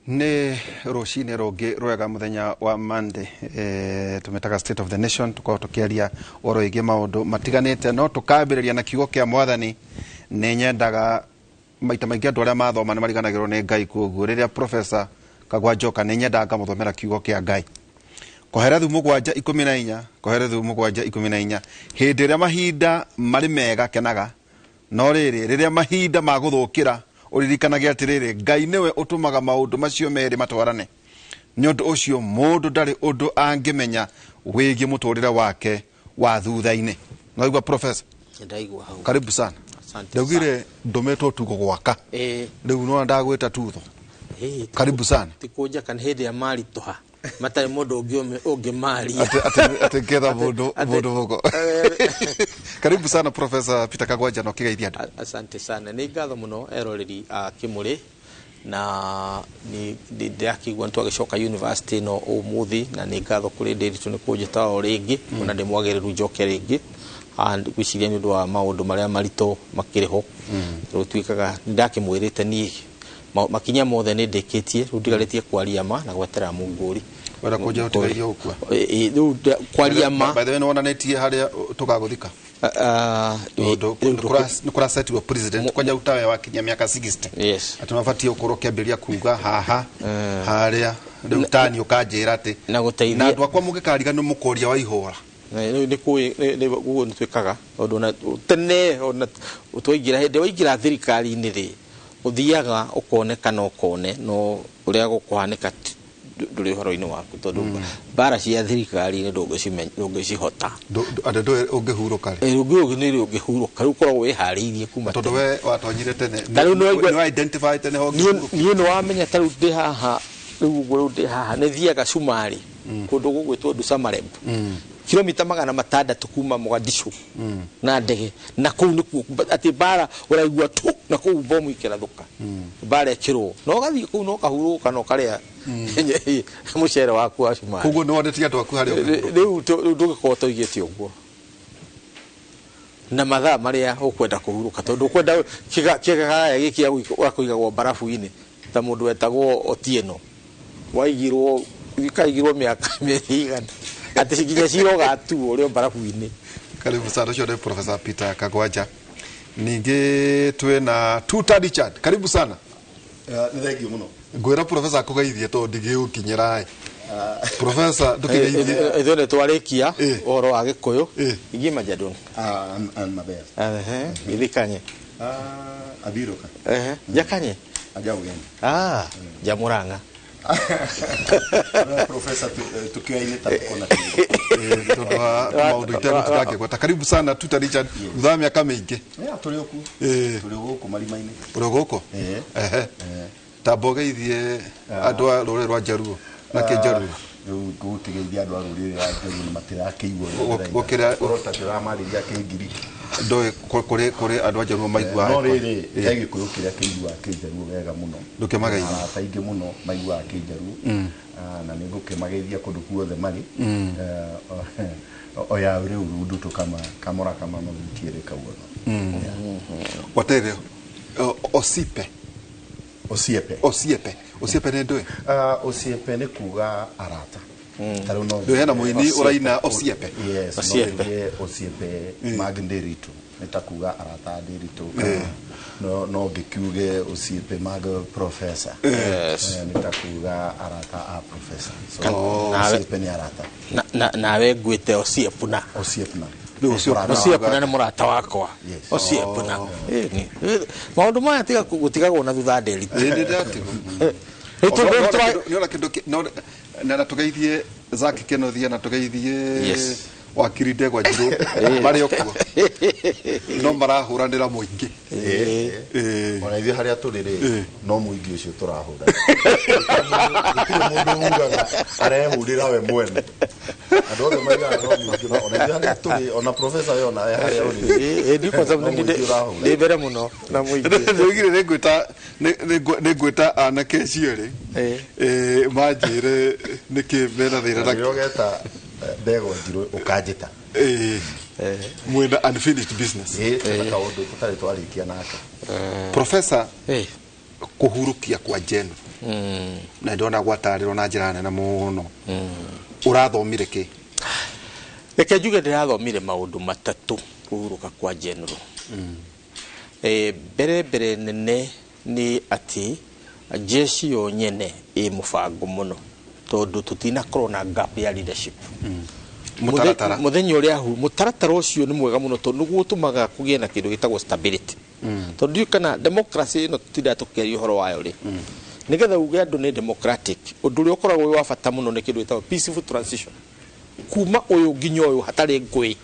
Ni rucini rungi rwega muthenya wa Monday tumetaga State of the Nation tukao tukiaria oro igi maundu matiganite no tukambiriria na kiugo kia Mwathani ni nyendaga maita maingi andu aria mathoma ni mariganagirwo ni Ngai koguo riria Professor Kagwanjoka ni nyendaga ngamuthomera kiugo kia Ngai Koherethu 7:14 Koherethu 7:14 hindi iria mahinda mari mega kenaga no riria mahinda maguthukira uririkanagia atiriri Ngai niwe utumaga maundu macio meri matwarane nyondo ucio mundu ndari undu angimenya wigi muturire wake wa thutha-ini ngaigua Professor ndaigua hau karibu sana ndugire ndometwo tugo gwaka riu no ndagwita tutho karibu sana tikuja kan hindi ya mali toha matari mundu ungi mali ate getha mundu mugo karibu sana Professor Peter Kagwanja no kigeithia andu asante sana ni ngatho muno eroreri Kimuri na ni ndakigwa ntwagicoka university no umuthi na ni ngatho kuri ndiritu ni kunjita o ringi ona ndi mwagiriru njoke ringi and gwiciria ni undu wa maundu maria marito makiriho rutwikaga ndakimwirite ni makinya mothe ni ndikitie rundigaritie kwaria ma na gwetera munguri wera kuja utigario ukwa kwaria ma by the way wona netie haria tugaguthika nukura set wa president kwanja utawe wa kinya miaka 60 yes atunafatie ukoro kiambiria kuga haha haria ndutani ukajira ati na guteithia na andu akwa mungikariga no mukoria wa ihora ni guo nitwikaga undu na tene ona utwigira hindi wigira thirikari ni ri uthiaga ukonekana ukone no uria gukuhanika nduri horo-ini waku tondu bara cia thirikari ni ndungicihota andu ungihuruka ni ungihuruka riu korwo wihariirie kuma tondu we watonyire tene no identify tene ho ni no wamenya taru ndi haha riu ndi haha ni thiaga Sumari kundu gugwitwo Ndusamarembu kilomita 600 kuma Mogadishu na ndege na kuu nikuo ati bara uraigua tu na kuu bomu ikirathuka bara ekirwo no gathii kuu no kahuruka no karia mucere waku wa Sumari kuguo no ndetia andu aku haria riu ndugikoto igite uguo na mathaa maria ukwenda kuhuruka tondu kwenda kiga gikia kuigagwo barafu-ini ta mundu wetagwo Otieno waigirwo ikaigirwo miaka mirigana ati siginya ciroga tu urio barafu-ini karibu sana shode Professor Peter Kagwanja ningi twena Tuta Richard karibu sana ni thank you muno ngwira Professor kugeithie to ndigiukinyira Professor ndukigeithie ithone twarikia oro wa Gikuyu igima jadon and my best githikanye abiroka jakanye ajawgen jamuranga Professor tukiaine takona maundu itego tukake gwata karibu sana Tuta Richard utha miaka mingi turi guku marima-ini uri guku tabogeithie andu a ruriri rwa Jaruo na Kijaruo gutigeithia andu a ruriri rwa Jaruo ni matirakiigwo gukira urota tiramariria kingiri ndoi kuri andu a Jaruo maigua no riri Gikuyu kiria kiigua Kijaruo wega muno ndukimageithia taingi muno maigua Kijaruo na nigukimageithia kundu kuothe mari oya uri urundu to kama no mutiere kawona watere Osiepe ne ndoi Osiepe ne kuga arata taru no hena muini uraina Osiepe yes Osiepe magnderitu nitakuga arata nderitu no gikiuge Osiepe mag Professor yes nitakuga arata a Professor so Osiepe ni arata nawe gwite Osiepe na Osiepe na murata wakwa Osiepe na maundu maya tiga gutigagwo na thutha nderi niona kindu na tugeithie Zaki Kenothia na tugeithie wakiri Ndegwa Njiru mari okuo no marahuranira muingi ona ithuĩ haria turiri no muingi ucio turahura mundu ugaga arehurira we mwene andu othe maigaga no muingi ona ithuĩ haria turi ona Professor yona haria uri ndiko sababu ndi mbere muno na muingi ndugire nigwita anake ciori manjire niki mena thira na yogeta Ndegwa Njiru ukajita mwena unfinished business kaundu tutari twarikia nake Professor kuhurukia kwa jeno na ndona gwatarĩrwo na njĩra nene mũno ũrathomire kĩ? Reke njuge ndĩrathomire maũndũ matatũ kũhurũka kwa general. Mbere nene nĩ atĩ jeshi yo nyene ĩ mũbango mũno tondũ tutinakorwo na gap ya leadership. Muthenya ũrĩa mũtaratara ũcio nĩ mwega mũno tondũ nĩguo ũtũmaga kũgĩe na kĩndũ gĩtagwo stability. Tondũ kana democracy ĩno tũtinda tũkĩaria ũhoro wayo rĩ, nĩgetha uge andũ nĩ democratic, ũndũ ũrĩa ũkoragwo wĩ wa bata mũno nĩ kĩndũ gĩtagwo peaceful transition. Kuma ũyũ nginya ũyũ hatarĩ ngũĩ,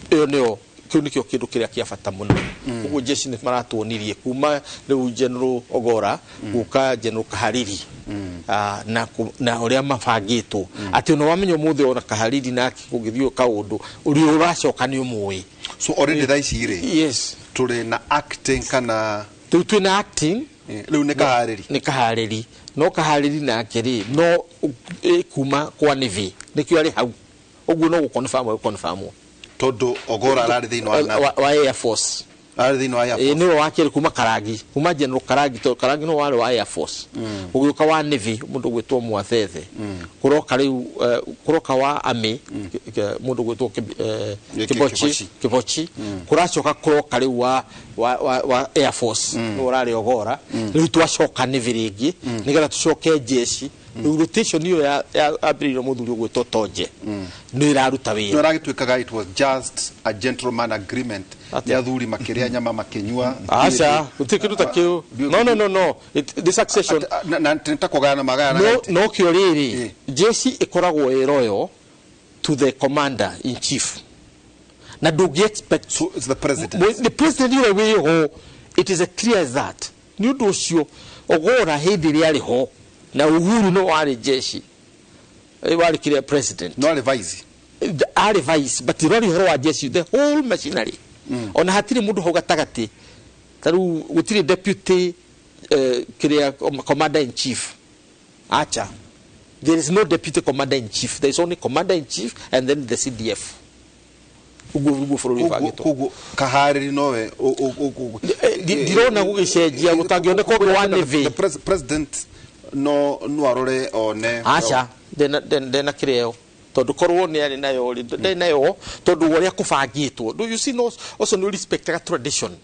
ĩyo nĩyo kĩu nĩkĩo kĩndũ kĩrĩa kĩa bata mũno. Ũguo jeshi nĩ maratuonirie kuma rĩu General Ogora gũka General Kahariri na ũrĩa mabangĩtwo atĩ no wamenya mũthĩ ona Kahariri na kũgĩthiĩ kaũndũ ũrĩa ũracoka nĩ ũmũĩ. So already thaa ici rĩ, yes, tũrĩ na acting kana twĩ na acting rĩu nĩ Kahariri. Nĩ Kahariri no Kahariri nake rĩ no kuma kwa Navy nĩkĩo arĩ hau. Ũguo no gũkonfirm tondũ Ogora ararĩ thĩinĩ wa Air Force. Ararĩ thĩinĩ wa Air Force. Nĩwe wakĩrĩ kuma Karagi, kuma General Karagi, to Karagi no warĩ wa Air Force. Ũgĩũka wa Navy mũndũ gwĩtwo Mwathethe. Kũroka rĩu kũroka wa Army mũndũ gwĩtwo Kibochi. Kũracoka kũroka rĩu wa Air Force no ũrarĩ Ogora. Rĩu twacoka Navy rĩngĩ nĩgetha tũcoke jeshi. Rotation hiyo ya abiriro muthuri gwĩtwo Toje nĩ iraruta wĩra. No ragĩtuĩkaga it was just a gentleman agreement ya thuri makĩrĩa nyama makĩnyua. Acha utikiruta kĩu. No the succession na ntakogana magana no kĩo rĩrĩ jeshi ĩkoragwo ĩ royal to the commander in chief na ndũngĩ expect the president. The president you way it is a clear as that nĩ ũndũ ũcio Ogora hĩndĩ ĩrĩa arĩ ho na Uhuru no wari jeshi wari kile president no wari vice but rori horo wa jeshi the whole machinery ona hatire mundu ho gatagati taru gutire deputy kile commander in chief acha there is no deputy commander in chief, there is only commander in chief and then the CDF. Kugu Kahariri nowe dirona gugicenjia gutangioneka ko wa Navy the president no arore one acha dena kireo tondu korwo ni ari nayo nayo tondu uria kubangitwo. Do you see no also no respect a tradition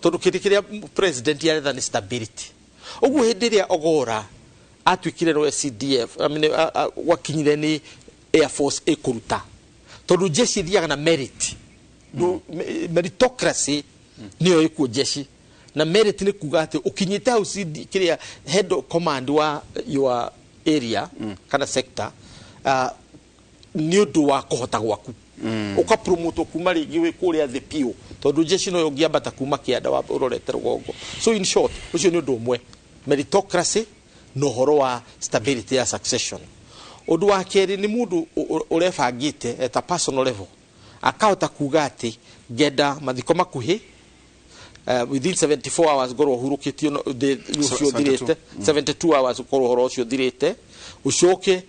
tondu kiria president yari than stability. Ugu hindi ria Ogora atwikire no CDF wakinyire ni Air Force ekuruta tondu jeshi thiaga na merit meritocracy niyo ikuo jeshi na merit ni kuga ati ukinyite au kiria head of command wa your area kana sector ni undu wa kuhota gwaku uka promote kuma rigi we kuria the PO tondu jeshi no yogiambata kuma kianda wa urorete rugongo. So in short ucio ni undu umwe meritocracy no horo wa stability ya succession. Undu wa keri ni mundu urefangite at a personal level akahota kuga ati genda mathiko makuhi within 74 hours goro hurukitio ucio thirite 72 hours goro horo ucio thirite ucoke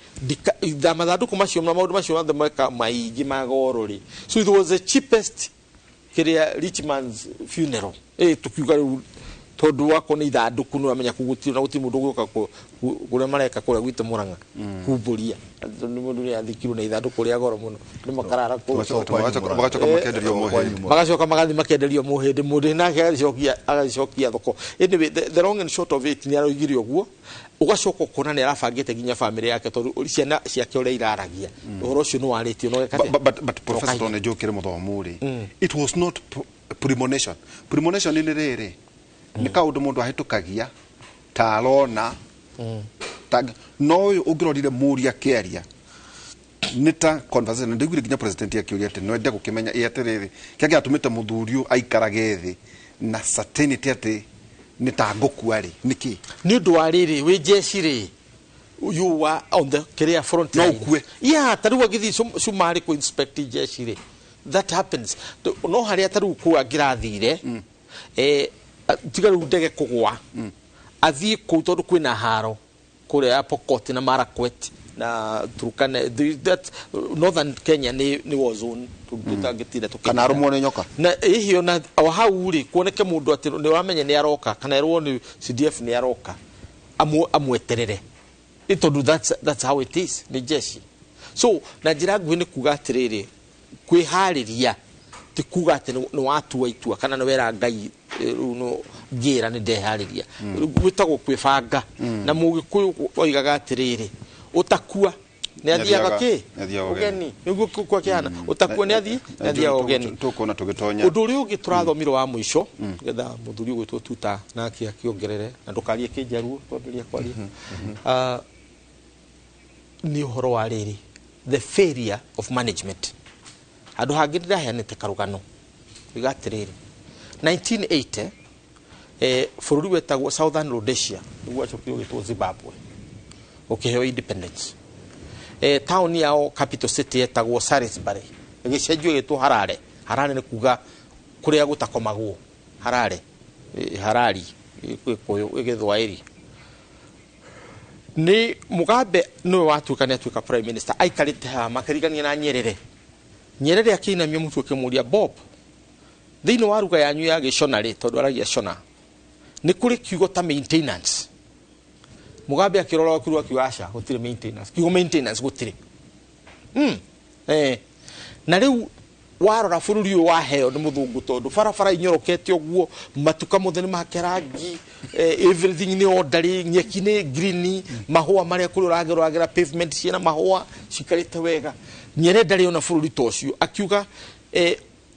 damathanduku macio na maundu macio mothe meka maigi magorori. So it was the cheapest kiria rich man's funeral tukiuga tondu wako ni ithanduku no amenya kugutio na guti mundu guka kuria mareka kuria gwite Murang'a kumburia ni mundu ni athikiru na ithanduku ria goro muno ni makarara ku magacoka magathi makenderio muhindi mundu nake agacokia thoko. Anyway the long and short of it ni aroigire uguo ugacoka kona ni arabangite ginya family yake tondu ciana ciake uria iraragia uhoro ucio no waritio no geka. But Professor Tone Njokire Muthomuri, it was not premonition. Premonition ni riri ni kaundu mundu ahitukagia tarona no ugirorire muria kiaria nita conversation ndigwire ginya president yakiuria ati no ende gukimenya atiriri kiagia atumite muthuriu aikarage thi na certainty ati nitangukua ri niki ni undu wa riri wi jeshi ri you were on the career front no kwe taru agithi sumari ku inspect jeshi ri that happens no haria taru ku agirathire tigaru ndege kugwa athie ku tondu kwina haro kuria Pokot na Marakwet na Turkana that northern Kenya ni war zone tutagitira tukana arumo ne nyoka na hio na hau ri kuoneke mundu ati ni wamenya ni aroka kana erwo ni CDF ni aroka amweterere tondu that's how it is ni jeshi. So na njira nguhĩ nĩ kuga atĩrĩrĩ kwĩharĩria ti kuga atĩ nĩ watua itua kana nĩ wera Ngai no ngĩra nĩ ndeharĩria gwĩtagwo kwĩbanga na Mũgĩkũyũ oigaga atĩrĩrĩ ũtakua nĩ athiaga kĩ ũgeni nĩguo kwa kĩana ũtakua nĩ athiaga ũgeni tukona tugĩtonya ũndũ ũrĩa ũngĩ tũrathomirwo wa mũico getha mũthuri ũgwĩtwo Tuta nake akĩongerere na ndũkarie kĩnjaruo tondũ kwaria nĩ ũhoro wa rĩrĩ the failure of management. Andũ hangĩ ndĩraheanĩte karũgano iga atĩrĩrĩ 1980 bũrũri wetagwo Southern Rhodesia nĩguo acokire ũgĩtwo Zimbabwe ũkĩheo independence. Town yao capital city yetagwo Salisbury ĩgĩcenjio ĩgĩtwo Harare. Harare nĩ kuga kũrĩa gũtakomagwo Harare Harari ĩgĩthwaĩri. Ni Mugabe no watuĩka nĩ atuĩka prime minister aikarĩte ha makarigania na Nyerere akĩinamia mũtu akĩmũria Bob thĩinĩ wa ruga yanyu ya gĩconarĩ tondũ aragia Shona nĩ kũrĩ kiugo ta maintenance. Mugabe akĩrora kiugo akiuga gũtirĩ maintenance kiugo maintenance gũtirĩ na rĩu warora bũrũri ũyũ waheo nĩ mũthũngũ tondũ barabara inyorokete ũguo matuka mothe nĩ makerangi everything nĩ orderly nyeki nĩ green mahũa marĩa kũrĩ ũragera pavement ciena mahũa cikarĩte wega. Nyerere ndarĩ ona bũrũri ta ũcio akiuga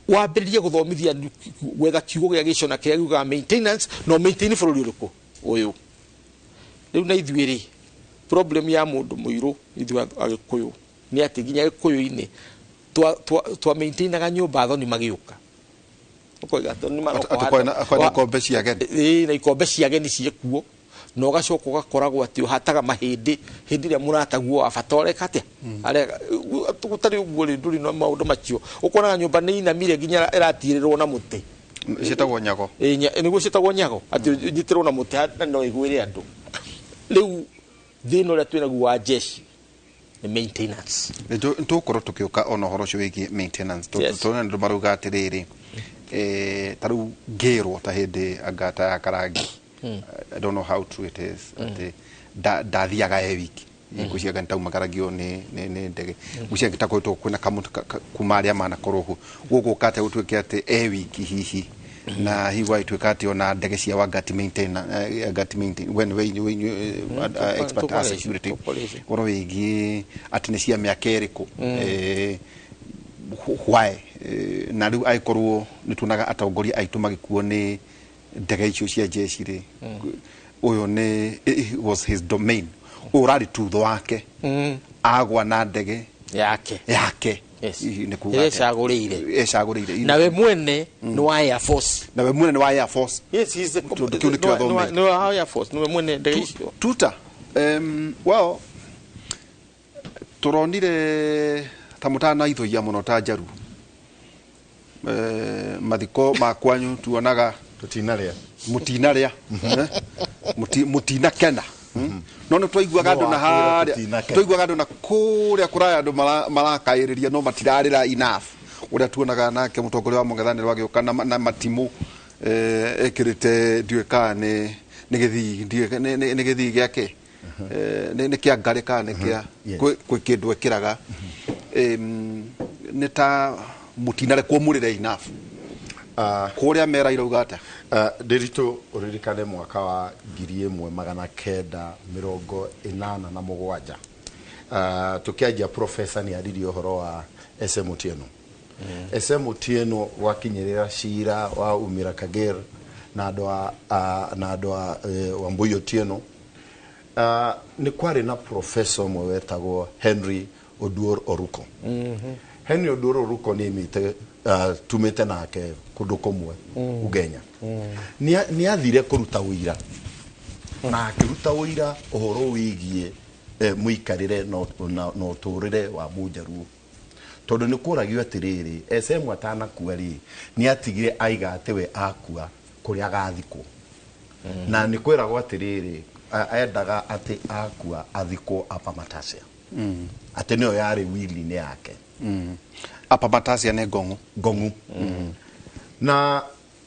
wambĩrĩrie gũthomithia gwetha kiugo gĩa gĩcona kĩrĩa kiugaga maintenance no maintain bũrũri ũrĩkũ ũyũ. Rĩu na ithuĩ problem ya mũndũ mũirũ ithuĩ Agĩkũyũ nĩ atĩ nginya Gĩkũyũ-inĩ twa maintainaga nyũmba thoni magĩũka ũkoiga toni akwena ikombe cia ageni na ikombe cia ageni ciekuo na ũgacoka ũgakoragwo atĩ ũhataga mahĩndĩ hĩndĩ ĩrĩa mũrataguo abatoreka atĩa gũtarĩ ũguo rĩ ndũrĩ na maũndũ macio ũkonaga nyũmba nĩ inamire nginya ĩratirĩrwo na mũtĩ ciĩtagwo nyago nĩguo ciĩtagwo nyago atĩ nyitĩrwo na mũtĩ no ĩgwĩre andũ. Rĩu thĩna ũrĩa twĩnaguo wa jeshi the maintenance ntukorwo tukiuka ona horo cio wigi maintenance tona ndu maruga atiriri taru ngirwo ta hindi Agata ya Karangi I don't know how true it is ndathiaga wiki ikuciaga ntauma Karagio ni ndege guciaga takwetwo kwina kumaria mana korohu gugu kate utuike ati wiki hihi na hiwa ituika ati ona ndege cia wagati maintain when expert as security oro wigi ati ni cia miaka iriku why na riu aikorwo nitunaga atongoria aitu magikuo ni ndege icio cia jeshi ri uyo ni was his domain urari tutho wake agwa na ndege yake ecagũrĩire na we mwene nĩ wa Air Force yes he's the no Air Force no mwene ndege icio Tuta well turonire ta mutana ithoia muno ta njaru mathiko makwanyu tuonaga mutinarĩa mutinakena no no twaiguaga andu na haria twaiguaga andu na kuria kuraya andu marakairiria no matirarira enough uria tuonaga nake mutongoria wa mũng'ethanĩro agĩũka na matimu ekirite ndiweka ni gĩthii gĩake ni kĩa ngari kana kĩa kwĩ kĩndũ ekiraga nĩ ta mutinare kwomurire enough kuria mera irauga ata Ndiritu uririkane mwaka wa 1987 tukianjia professor ni ariri uhoro wa SM Otieno SM Otieno wakinyirira cira wa umira Kagere na andũ a Wambui Otieno ni kwari na professor mwe wetagwo Henry Oduor Oruko Henry Oduor Oruko ni mite tumete nake kundu kumwe Ugenya ni athire kuruta uira na akiruta uira uhoro wigie muikarire no turire wa Mujaruo tondu ni kuragio atiriri SM atana kuari ni atigire aiga atewe akua kuri agathikwo na ni kwiragwo atiriri aendaga ati akua athikwo apa Matasia ati niyo yari wili ni yake apa Matasia ne gongu na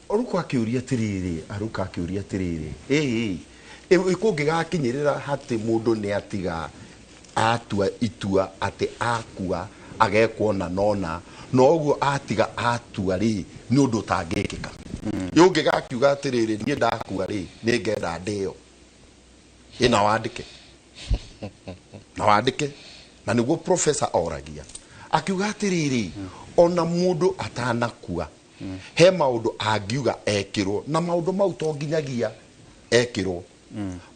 Oruko akiuria tiriri ikungi gakinyirira hati mundu ni atiga atua itua ati akua agekwo na nona no guo atiga atua ri ni undu tangikika yungi gakiuga atiriri ni ndakua ri ni ngenda ndio ina wandike na wandike na niguo professor oragia akiuga atiriri ona mundu atanakua he maundu angiuga ekirwo na maundu mau to nginyagia ekirwo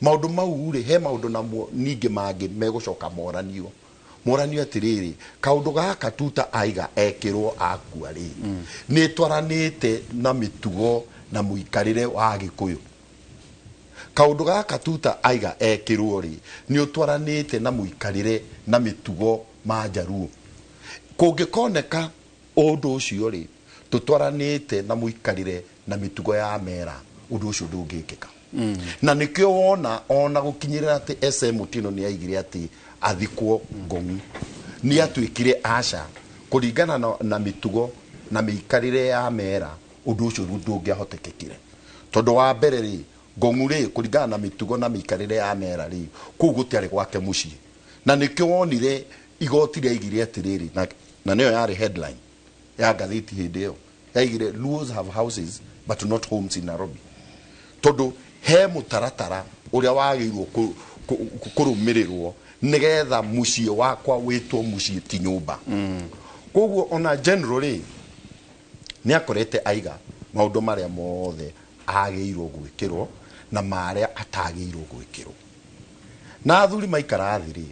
maundu mau ri he maundu namo ningi mangi megucoka moranio atiriri kaundu gaka tuta aiga ekirwo akua ri ni twaranite na mitugo na muikarire wa Gikuyu kaundu gaka tuta aiga ekirwo ri ni utwaranite na muikarire na mitugo ma Jaruo kungikoneka undu ucio ri tutwaranite na muikarire na mitugo ya mera undu ucio ndungikika na nikio wona ona gukinyirira ati SM Otieno ni aigire ati athikwo Ngong'u ni atwikire aca kuringana na mitugo na miikarire ya mera undu ucio ndungiahotekekire tondu wa mbere ri Ngong'u ri kuringana na mitugo na miikarire ya mera ri ku gutiari gwake mucii na nikio wonire igoti ria igire atiriri na niyo yari headline ya gatheti hindi iyo yaigire Luos have houses but not homes in Nairobi tondu he mutaratara uria wagirwo kurumirirwo nigetha mucii wakwa witwo mucii ti nyumba koguo ona generally ni akorete aiga maundu maria mothe agirwo gwikirwo na maria atagirwo gwikirwo na athuri maikara thiri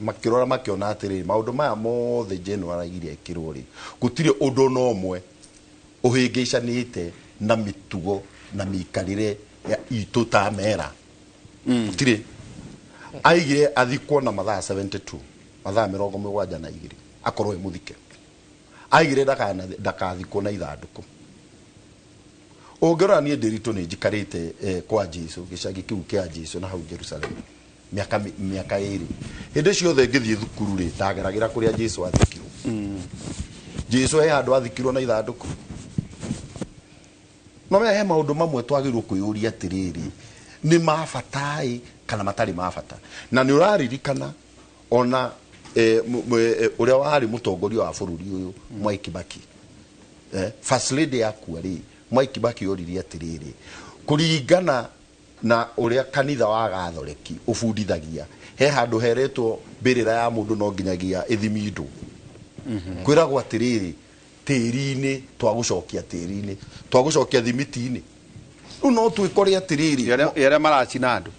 makirora makiona atiri maundu maya mothe general aigire ekirwo ri gutire undu no umwe uhingicanite na mitugo na miikarire ya itu ta mera gutire aigire athikwo na mathaa 72 mathaa 72 akorwo muthike aigire ndakathikwo na ithanduku ungirora nie Ndiritu ni njikarite kwa Jesu gicagi kiu kia Jesu na hau Jerusalem miaka iri hindi ciothe ngithie thukuru ri ndageragira kuria Jesu athikirwo Jesu he andu athikirwo na ithanduku no me he maundu mamwe twagirwo kuyuria atiriri ni mabatai kana matari mabata na ni uraririkana ona uria wari mutongoria wa bururi uyu Mwai Kibaki first lady yakua ri Mwai Kibaki yoririe atiriri kuringana na uria kanitha wa Gathoreki ubundithagia he handu heretwo mbirira ya mundu no nginyagia ithimindo kwiragwo atiriri tiri-ini twagucokia tiri-ini twagucokia thimiti-ini no twikore atiriri yare maracina andu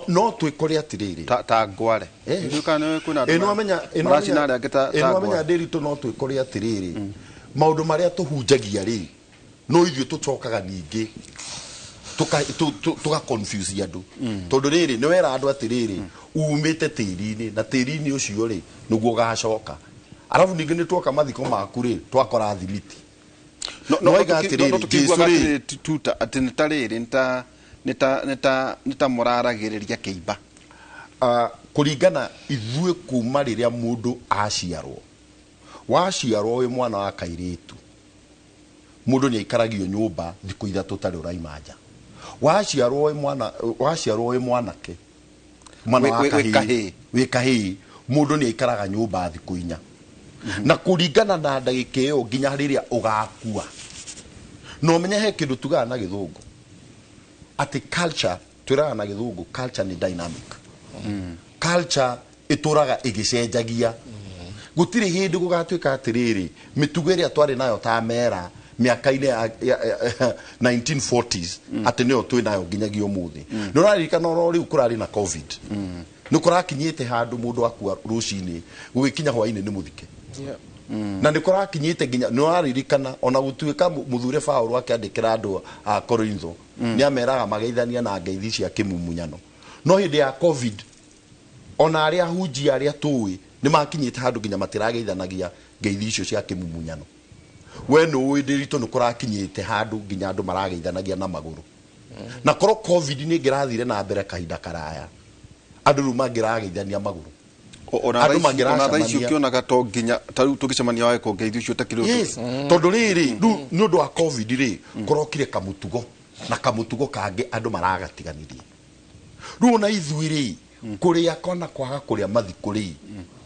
no twikore atiriri ta ngware eno amenya Ndiritu no twikore atiriri maundu maria tuhunjagia ri no ithuĩ tucokaga ningi tuka confuse andu tondu riri ni wera andu atiriri umite tiri-ini na tiri-ini ucio ri niguo gacoka arafu ningi ni twoka mathiko maku ri twakora thimiti no atiriri tuta atinitariri nita muraragiriria kiimba kuringana ithuĩ kuma riria mundu aciarwo waciarwo wi mwana wa kairitu mundu ni ikaragio nyumba thiku ithatu tari uraimanja waciarwo wi mwanake mwana wa kahii mundu ni ikaraga nyumba thiku inya na kuringana na ndagika iyo nginya riria ugakua no menye he kindu tugaga na githungu ati culture twiraga na githungu culture ni dynamic culture ituraga igicenjagia gutire hindi gugatwika atiriri mitugo iria twari nayo ta mera miaka-ini ya 1940s ati niyo twi nayo nginyagia umuthi no raririkana no riu kurari na covid ni kurakinyite handu mundu akua rucini gugikinya hwaini ni muthike na ni kurakinyite nginya no raririkana ona gutwika muthure Paulo akiandikira andu a Korintho ni ameraga mageithania na ngeithi cia kimumunyano no hindi ya covid ona aria hunji aria tuwi ni makinyite handu nginya matirageithanagia ngeithi icio cia kimumunyano we no Ndiritu ni kurakinyite handu nginya andu marageithanagia na maguru na koro covid ni ngirathire na mbere kahinda karaya andu ru mangirageithania maguru ona raisi ukionaga to nginya tariu tugicemania wae ko ngeithi ucio takiri tondu riri ni undu wa covid ri korokire kamutugo na kamutugo kangi andu maragatiganirie runa ithuiri kuria kona kwaga kuria mathikuri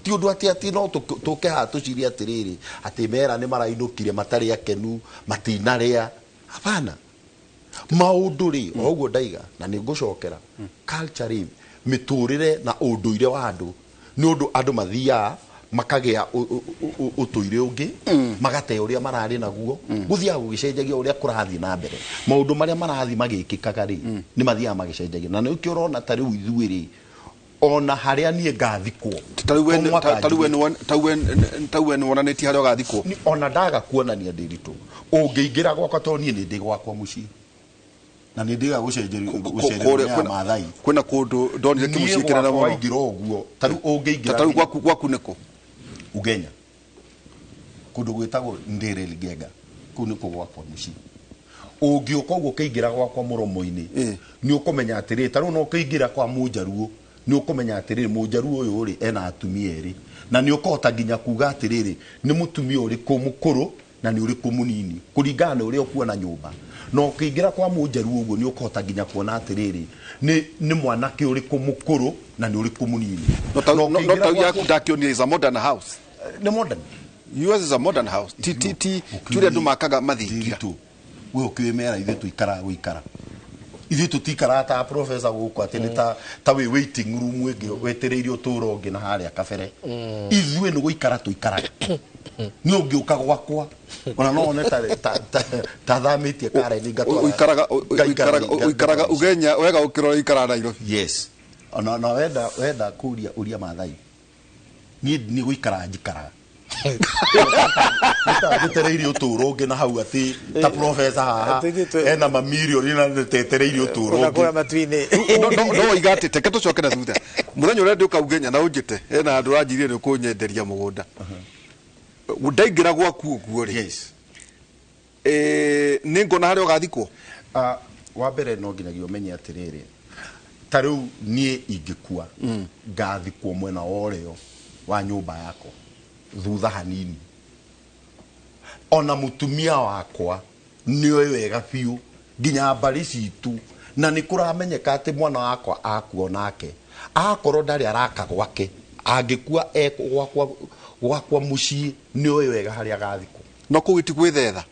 ti undu ati no tuke ha tuciria atiriri ati mera ni marainukire matari akenu matinaria hapana maundu ri oguo ndaiga na ni ngucokera culture ri miturire na unduire wa andu ni undu andu mathia makagia utuire ungi magate uria marari naguo guthia gugicenjagia uria kurathi na mbere maundu maria marathi magikikaga ri ni mathia magicenjagia na nikio urona tari ithuiri ona haria nie ngathikwo tauwe ni wonaneti haria gathikwo ni ona ndaga kuonania ndiritu ungiingira gwakwa to nie ni ndi gwakwa muci na ni ndiga gucenjeria mathai kwina kundu ndonire kimucikira na mono waingira uguo taru ungiingira taru gwaku niko ugenya kundu gwitagwo ndire ligenga kuniko gwakwa muci ungiuka uguo kiingira gwakwa muromo-ini ni ukumenya atiri taru no kiingira kwa munjaruo ni ukumenya atiriri munjaruo uyu ri ena atumia eri na ni ukota nginya kuga atiriri ni mutumia uri kumukuru na ni uri kumunini kuringana uri okuona nyumba no kiingira kwa munjaruo uguo ni ukota nginya kuona atiriri ni mwanake uri kumukuru na ni uri kumunini no tau yaku ndakionire is a modern house ni modern yours is a modern house titi turia ndu makaga mathingira we ukimera ithe tuikara guikara ithe tutikara ta professor guku ati ni ta we waiting room ingi wetereire uturo ungi na haria kabere ithuĩ ni guikara tuikara ni ungiuka gwakwa ona no one ta thamitie kare ni gatwara uikaraga ugenya wega ukirora ikara Nairobi yes ona wenda kuria uria mathai ni guikara njikara nitatereire uturo ungi na hau ati ta professor haha ena mamirioni na tetereire uturo ungi kwa matwini no igate teke tucoke na thutha muthenya uria nduka ugenya na unjite ena andu ranjirie ni kunyenderia mugunda ndaingira gwaku uguo ri yes ni ngona haria ugathikwo wa mbere no nginyagia umenye atiriri ta riu nie ingikua ngathikwo mwena woreo wa nyumba yako thutha hanini ona mutumia wakwa niwe wega biu nginya mbari citu na ni kuramenyeka ati mwana wakwa akuo nake akorwo ndari araka gwake angikua gwakwa mucii niwe wega haria gathikwo no kuwiti gwithetha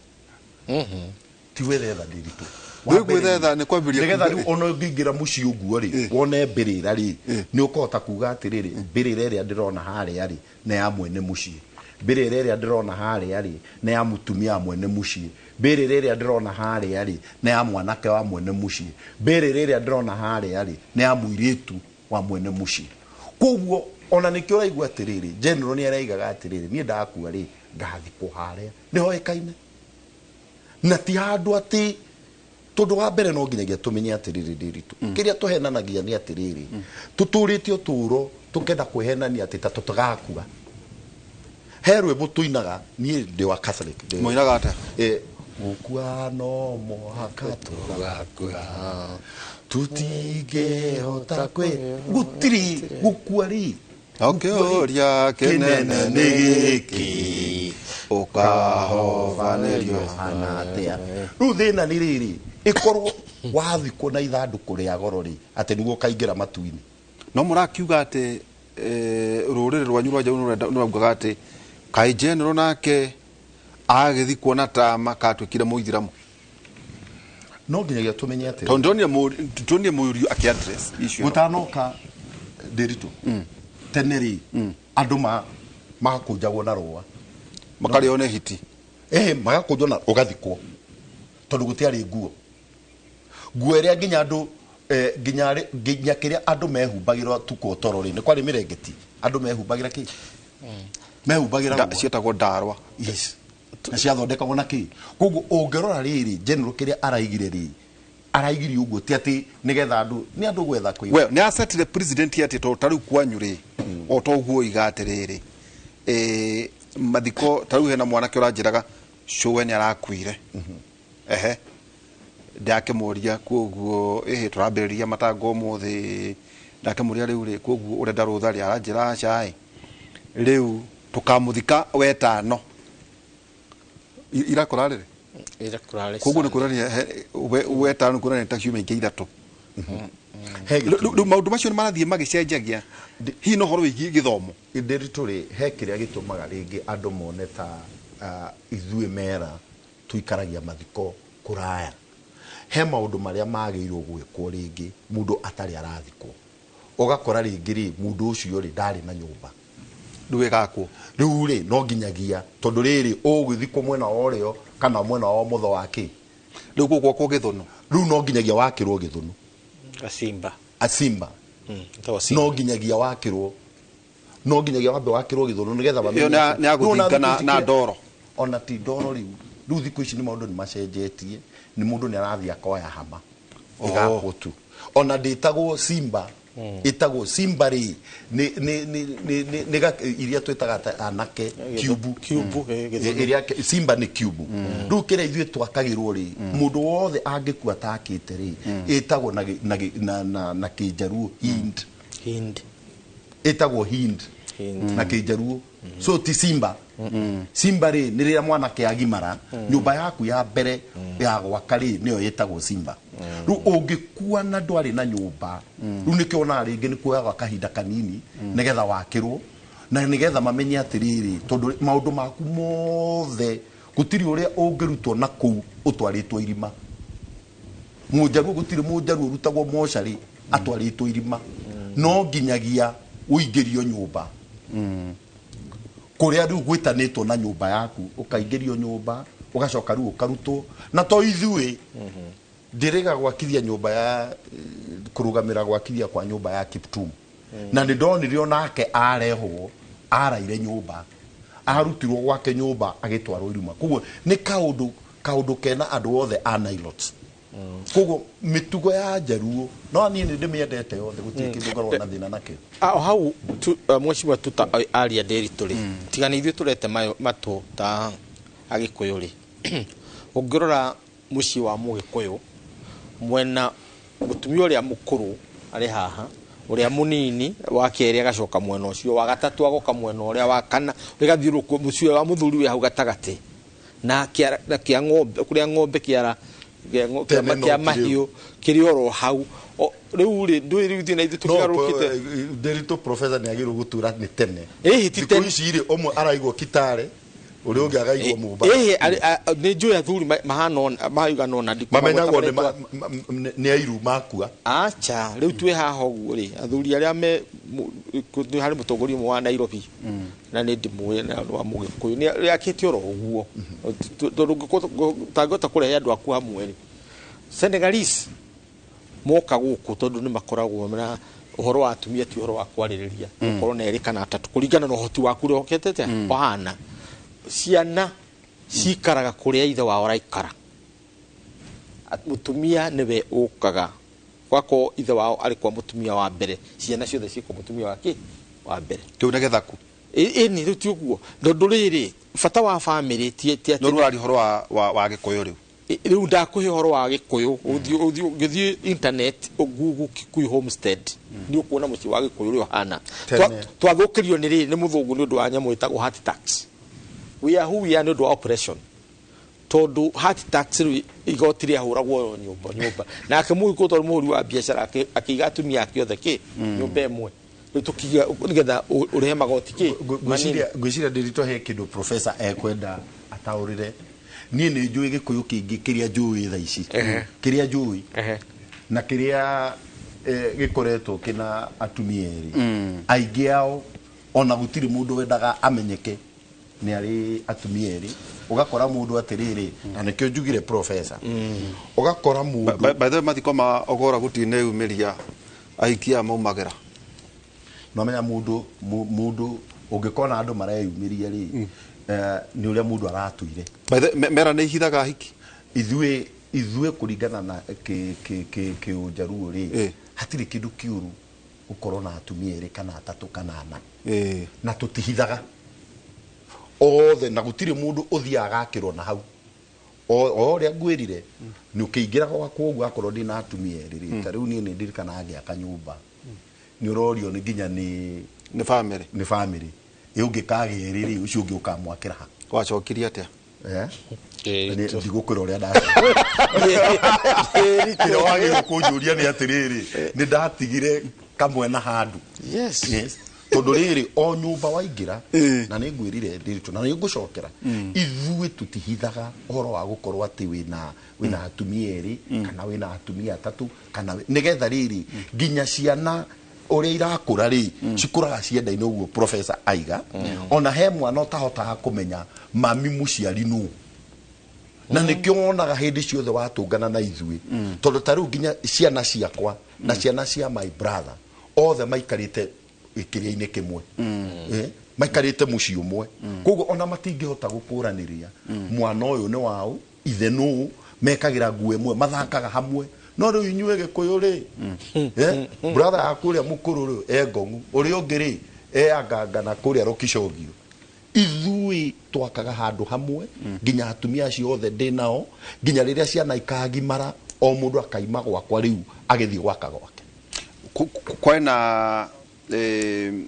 ti gwithetha ndiritu gwithetha ni kwambiria nigetha riu ona ngingira mucii uguo ri wone mbirira ri ni ukota kuga atiriri mbirira iria ndirona haria ri na ya mwene mucii mbirira iria ndirona haria ri na ya mutumia mwene mucii mbirira iria ndirona haria ri na ya mwanake wa mwene mucii mbirira iria ndirona haria ri na ya muiritu wa mwene mucii koguo ona nikio raigua atiriri general ni araigaga atiriri ni ndakua ri ngathikwo haria ni hoekaine na ti handu ati tondu wa mbere no nginyagia tumenye atiriri ndiritu kiria tuhenanagia ni atiriri tuturite uturo tukenda kwehenania ati tutagakua he rwimbo tuinaga ni ndi wa Catholic muinaga ata gukua no muhaka tugakua tutingehota kwi gutiri gukua ri ukioria kinene ni giki ukahovanerio hanatia riu thina ni riri ikorwo wathikwo na ithanduku ria goro ri ati niguo kaingira matuini no murakiuga ati ruriri rwanyu rwa jau nuraugaga ati kai general nake agithikwo na tama katwikire muithiramu no nginyagia tumenye ati tondonie murio aki address issue gutanoka ndiritu teneri andu magakunjagwo na rua makarione hiti magakunjwo na ugathikwo tondu gutiari nguo iria nginya andu nginya kiria andu mehumbagira tuko torori ni kwari mirengeti andu mehumbagira ki mehumbagira cietagwo ndarwa yes na ciathondekagwo na ki koguo ungerora riri general kiria araigire uguo ti ati nigetha andu ni andu gwetha kwi well ni asetire president ati to tariu kwanyu ri o to guo igate riri mathiko tariu hena mwanake uranjiraga showe ni arakuire ndakemuria koguo turambiriria matango muthi ndakemuria riu ri koguo urenda ruthari aranjira cai riu tukamuthika wetano irakora riri irakora koguo ni kurania wetano kurania ta ciumia ingi ithatu riu maundu macio ni marathie magicenjagia hihi no horo wigi githomo Nderitu ri he kiria gitumaga ringi andu mone ta ithuĩ mera tuikaragia mathiko kuraya he maundu maria magĩrĩirwo gwĩkwo ringi mundu atari arathikwo ugakora ringi ri mundu ucio ri ndari na nyumba nduwe gakwo riu ri no nginyagia tondu riri ugithikwo mwena oreo kana mwena wa mutho wake riu gukwo githunu riu no nginyagia wakirwo githunu asimba no nginyagia wakirwo wambe wakirwo githunu nigetha bamenye ni aguthinga na ndoro ona ti ndoro riu thikũ ici ni maundu ni macenjetie ni mundu ni arathia akoya hama igakwo tu ona nditagwo simba itagwo simba ri ni iria twitaga anake cube iria simba ni cube riu kire ithuĩ twakagirwo ri mundu wothe angĩkua takĩte ri itagwo na kĩnjaruo hind itagwo hind na kĩnjaruo so ti simba simba ri ni rĩrĩa mwanake agimara nyumba yaku ya mbere ya gwaka ri niyo yetagwo simba riu ũngĩkua na ndwari na nyumba riu nĩkĩona rĩngĩ nĩ kuoyaga kahinda kanini nĩgetha wakĩrwo na nĩgetha mamenye atĩrĩrĩ tondũ maũndũ maku mothe gũtirĩ ũrĩa ũngĩrutwo na kũu ũtwarĩtwo irima mũnjaruo gũtirĩ mũnjaruo ũrutagwo mocarĩ atwarĩtwo irima no nginyagia ũingĩrio nyumba kuria riu gwitanitwo na nyumba yaku ukaingĩrio nyumba ugacoka riu ukarutwo na to ithuĩ ndĩrĩga gwakithia nyumba ya kurugamira gwakithia kwa nyumba ya Kiptum na nĩ ndonirio nake arehwo araire nyumba arutirwo gwake nyumba agĩtwarwo irima koguo nĩ kaũndũ kena andũ othe a Nilots koguo mitugo ya Jaruo no niĩ nĩ ndĩmĩendete yothe gũtirĩ kĩndũ ngorwo na thĩna nakĩo hau mweciwa tuta aria Nderitu ri tigani ithuĩ turete matu ta Agĩkũyũ ri ũngĩrora muciĩ wa Mũgĩkũyũ mwena mũtumia ũrĩa mũkũrũ arĩ haha ũrĩa mũnini wa kerĩ agacoka mwena ũcio wa gatatũ agoka mwena ũrĩa wa kana ũgathiũrũrũka muciĩ wa mũthuri we hau gatagatĩ na kĩa ng'ombe kũrĩa ng'ombe kĩara kĩa mahiũ kĩrĩ oro hau riu ri ndwĩri uthi na ithu tukigarũkite Nderitu professor ni agirwo gutura ni tene ti tene ici ri omwe araigwo Kitale uri ungi agaigwo Mumba ni njũĩ athuri mahana ona mamenyagwo ni airu makua acha riu twĩ haha ũguo ri athuri arĩa me harĩ mũtongoria wa Nairobi na nĩ ndĩmũĩ na wa Mũgĩkũyũ nĩ akĩte oro ũguo tangĩhota kũrehe andũ aku hamwe ri Senegalese moka gũkũ tondũ nĩ makoragwo na ũhoro wa atumia ti ũhoro wa kwarĩrĩria ũkorwo na erĩ kana atatũ kũringana na ũhoti waku ũrĩa ũhoketete ohana ciana cikaraga kũrĩa ithe wao araikara mutumia niwe ũkaga gwako ithe wao arĩ kwa mutumia wa mbere ciana ciothe ciĩkwo mutumia wake wa mbere kĩu nĩ gĩthaku ni rĩu ti ũguo ndondũ rĩrĩ bata wa family ti atĩ no rũrari horo wa Gĩkũyũ rĩu riu ndakũhe horo wa Gĩkũyũ ũthiĩ internet Google Kikuyu homestead ni ũkuona muciĩ wa Gĩkũyũ rĩu hana twathũkĩrio nĩ rĩrĩ nĩ mũthũngũ nĩ ũndũ wa nyamũ ĩtagwo heart tax we are who we are nĩ ũndũ wa operation tondu heart tax igoti rĩa hũragwo nyumba nake Mũgĩkũyũ tondũ mũhũri wa biacara akĩiga atumia ake othe kĩ nyumba ĩmwe tukiga nigetha urehe magoti ngwiciria Nderitu he kindu professor ekwenda ataurire niĩ nĩ njũĩ Gĩkũyũ kĩingĩ kĩrĩa njũĩ tha ici kĩrĩa njũĩ na kĩrĩa gĩkoretwo kĩna atumia erĩ aingĩ ao ona gũtirĩ mũndũ wendaga amenyeke nĩ arĩ atumia erĩ ugakora mũndũ atĩrĩrĩ na nĩkĩo njugire professor ugakora mũndũ by the way mathiko ma Ogora gũtineyumĩria aikia maumagĩra no menya mũndũ ũngĩkona andũ mareyumĩria rĩ ni uria mundu aratuire mera nĩ ihithaga hiki ithuĩ kũringana na kĩũnjaruo rĩ hatirĩ kĩndũ kĩũru ukorwo na atumia erĩ kana atatũ kana ana na tũtihithaga othe na gũtirĩ mũndũ ũthiaga agakĩrwo na hau o ũrĩa ngwĩrire nĩ ũkĩingĩra gwakwa ũguo akorwo ndĩ na atumia erĩ rĩ ta rĩu niĩ nĩ ndirikana ngĩaka nyũmba nĩ ũrorio nĩ nginya nĩ family ũngĩkagĩa rĩrĩ ũcio ũngĩ ũkamwakĩra ha wacokirie atĩa ndigukura uria ndaca kire wagire kunjuria ni atiriri ni ndatigire kamwe na handu yes tondu riri o nyumba waingira na ni ngwirire ndiritu na ni ngucokera ithuĩ tutihithaga horo wa gukorwo ati wina atumia eri kana wina atumia atatu kana nigetha riri nginya ciana uria irakura ri cikuraga cienda-ini uguo professor aiga ona he mwana utahotaga kumenya mami muciari nu na nikio wonaga hindi ciothe watungana na ithuĩ tondu tariu nginya ciana ciakwa na ciana cia my brother othe maikarite ikiria-ini kimwe maikarite mucii umwe koguo ona matingihota gukuraniria mwana uyu ni wao ithe nu mekagira nguo imwe mathakaga hamwe no riu inyuĩ Gĩkũyũ ri brother akuria mukuru riu engong'u uria ungi ri anganga na kuria Rukicogio ithuĩ twakaga handu hamwe nginya atumia acio othe ndinao nginya riria ciana ikagimara o mundu akaima gwakwa riu agithii gwaka gwake kwena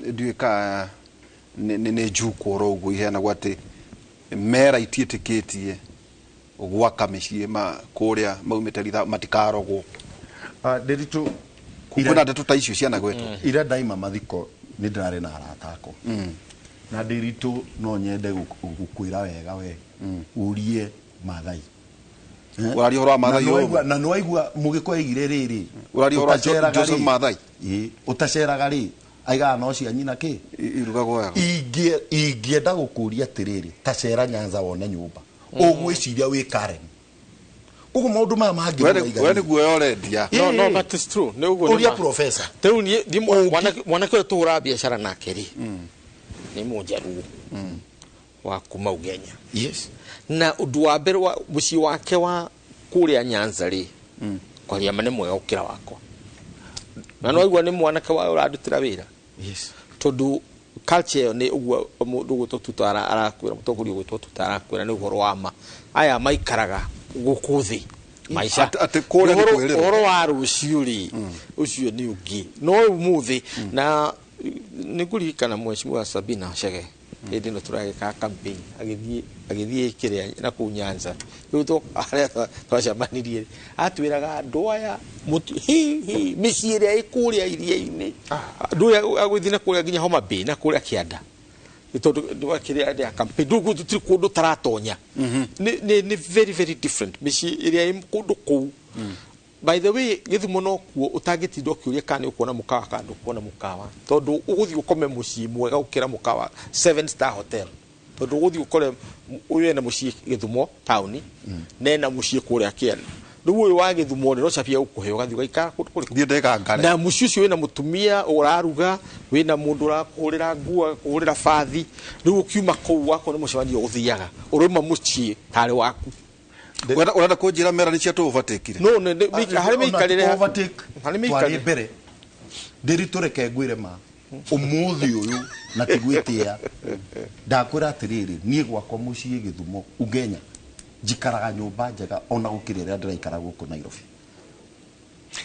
nduika nĩ njukũro ũguo iheanagwo atĩ mera itiĩtĩkĩtie gwaka mĩciĩ kũrĩa maumĩte ritha matikarogwo ndiritu kwĩna ndeto ta icio cianagwetwo ira daima mathiko nĩ ndĩrarĩ na arata akwa na ndiritu no nyende gukwĩra wega we urie Maathai uraria horo wa Maathai na no aigua Mũgĩkũyũ aigire rĩrĩ uraria horo wa Joseph Maathai utaceraga ri aiga no cia nyina ki irugagwo wega ingĩenda gũkũria atĩrĩrĩ tacera Nyanza wone nyũmba ũgwĩciria wĩ Karen koguo maũndũ maya mangĩ we nĩguo yorendia no that is true nĩ ũguo uria professor rĩu niĩ mwanake ũyũ tũhũra biacara nake rĩ nĩ mũnjaruo wa kuma Ugenya yes na ũndũ wa mbere wa mũciĩ wake wa kũrĩa Nyanza rĩ kwaria mane mwega gũkĩra wakwa na no aigua nĩ mwanake wa ũrandutĩra wĩra yes tondu culture ni uguo mundu gutwo tutara arakwira mutongoria gutwo tutara arakwira ni uhoro wa ma aya maikaraga gukuthi maisha ati kore ni kwirira uhoro wa ruciuri ucio ni ungi no umuthi na nigurikana mheshimiwa Sabina Chege hindi no turagika campaign agithie kiria na ku Nyanza ruto aria twacamanirie atwiraga andu aya miciria ikuria iria-ini andu agwithina kuria nginya Homa Bay na kuria Kianda tondu ndwakiria ya campaign ndugu tutiri kundu taratonya ni very very different mici iria kundu ku by the way Githumo no kuo utangitindo kiuria kana ukuona mukawa kandu kuona mukawa tondu uguthi ukome mucii mwega ukira mukawa 7-star hotel tondu uguthi ukore uyu na mucii Githumo town nena mucii kuria Kianda riu uyu wa Githumo ni rocapia ukuhe ugathi ugaikara kundu ndeka ngare na mucii ucio wina mutumia uraruga wina mundu urakurira ngua kurira fathi riu ukiuma kou wako ni mucemanio uthiaga uruma mucii tari waku urenda kunjira mera ni cia tu overtake no hari meikarire hari meikarire mbere ndiritu reke ngwire ma umuthi uyu na tigwitia ndakwira atiriri nie gwakwa mucii Githumo Ugenya njikaraga nyumba njega ona gukirira ndiraikara guku Nairobi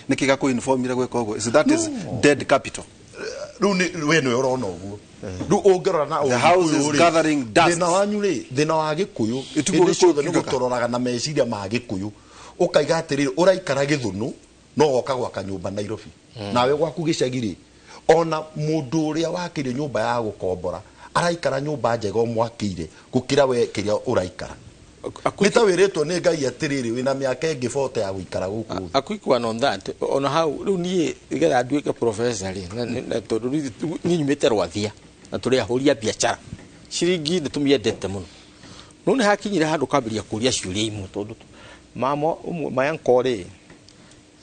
nikiga ku informire gweka uguo that is dead capital riu we no urona uguo riu ungirora na the house is gathering dust thina wanyu ri thina wa Gikuyu itugo ciothe ni gutororaga na meciria ma Gikuyu ukaiga atiriri uraikara Githunu no goka gwaka nyumba Nairobi nawe gwaku gicagiri ona mundu uria wakire nyumba ya gukombora araikara nyumba njega mwakire gukira we kiria uraikara nita wiritwo ni Ngai atiriri wina miaka ingi 40 ya guikara guku akuikwa on that ona how riu nie igetha nduike professor ri na tondu ni nyumite rwathia na turi ahuria biacara ciringi ni tumiendete muno no ni hakinyire handu kambiria kuria ciuria imwe tondu mama mayanko ri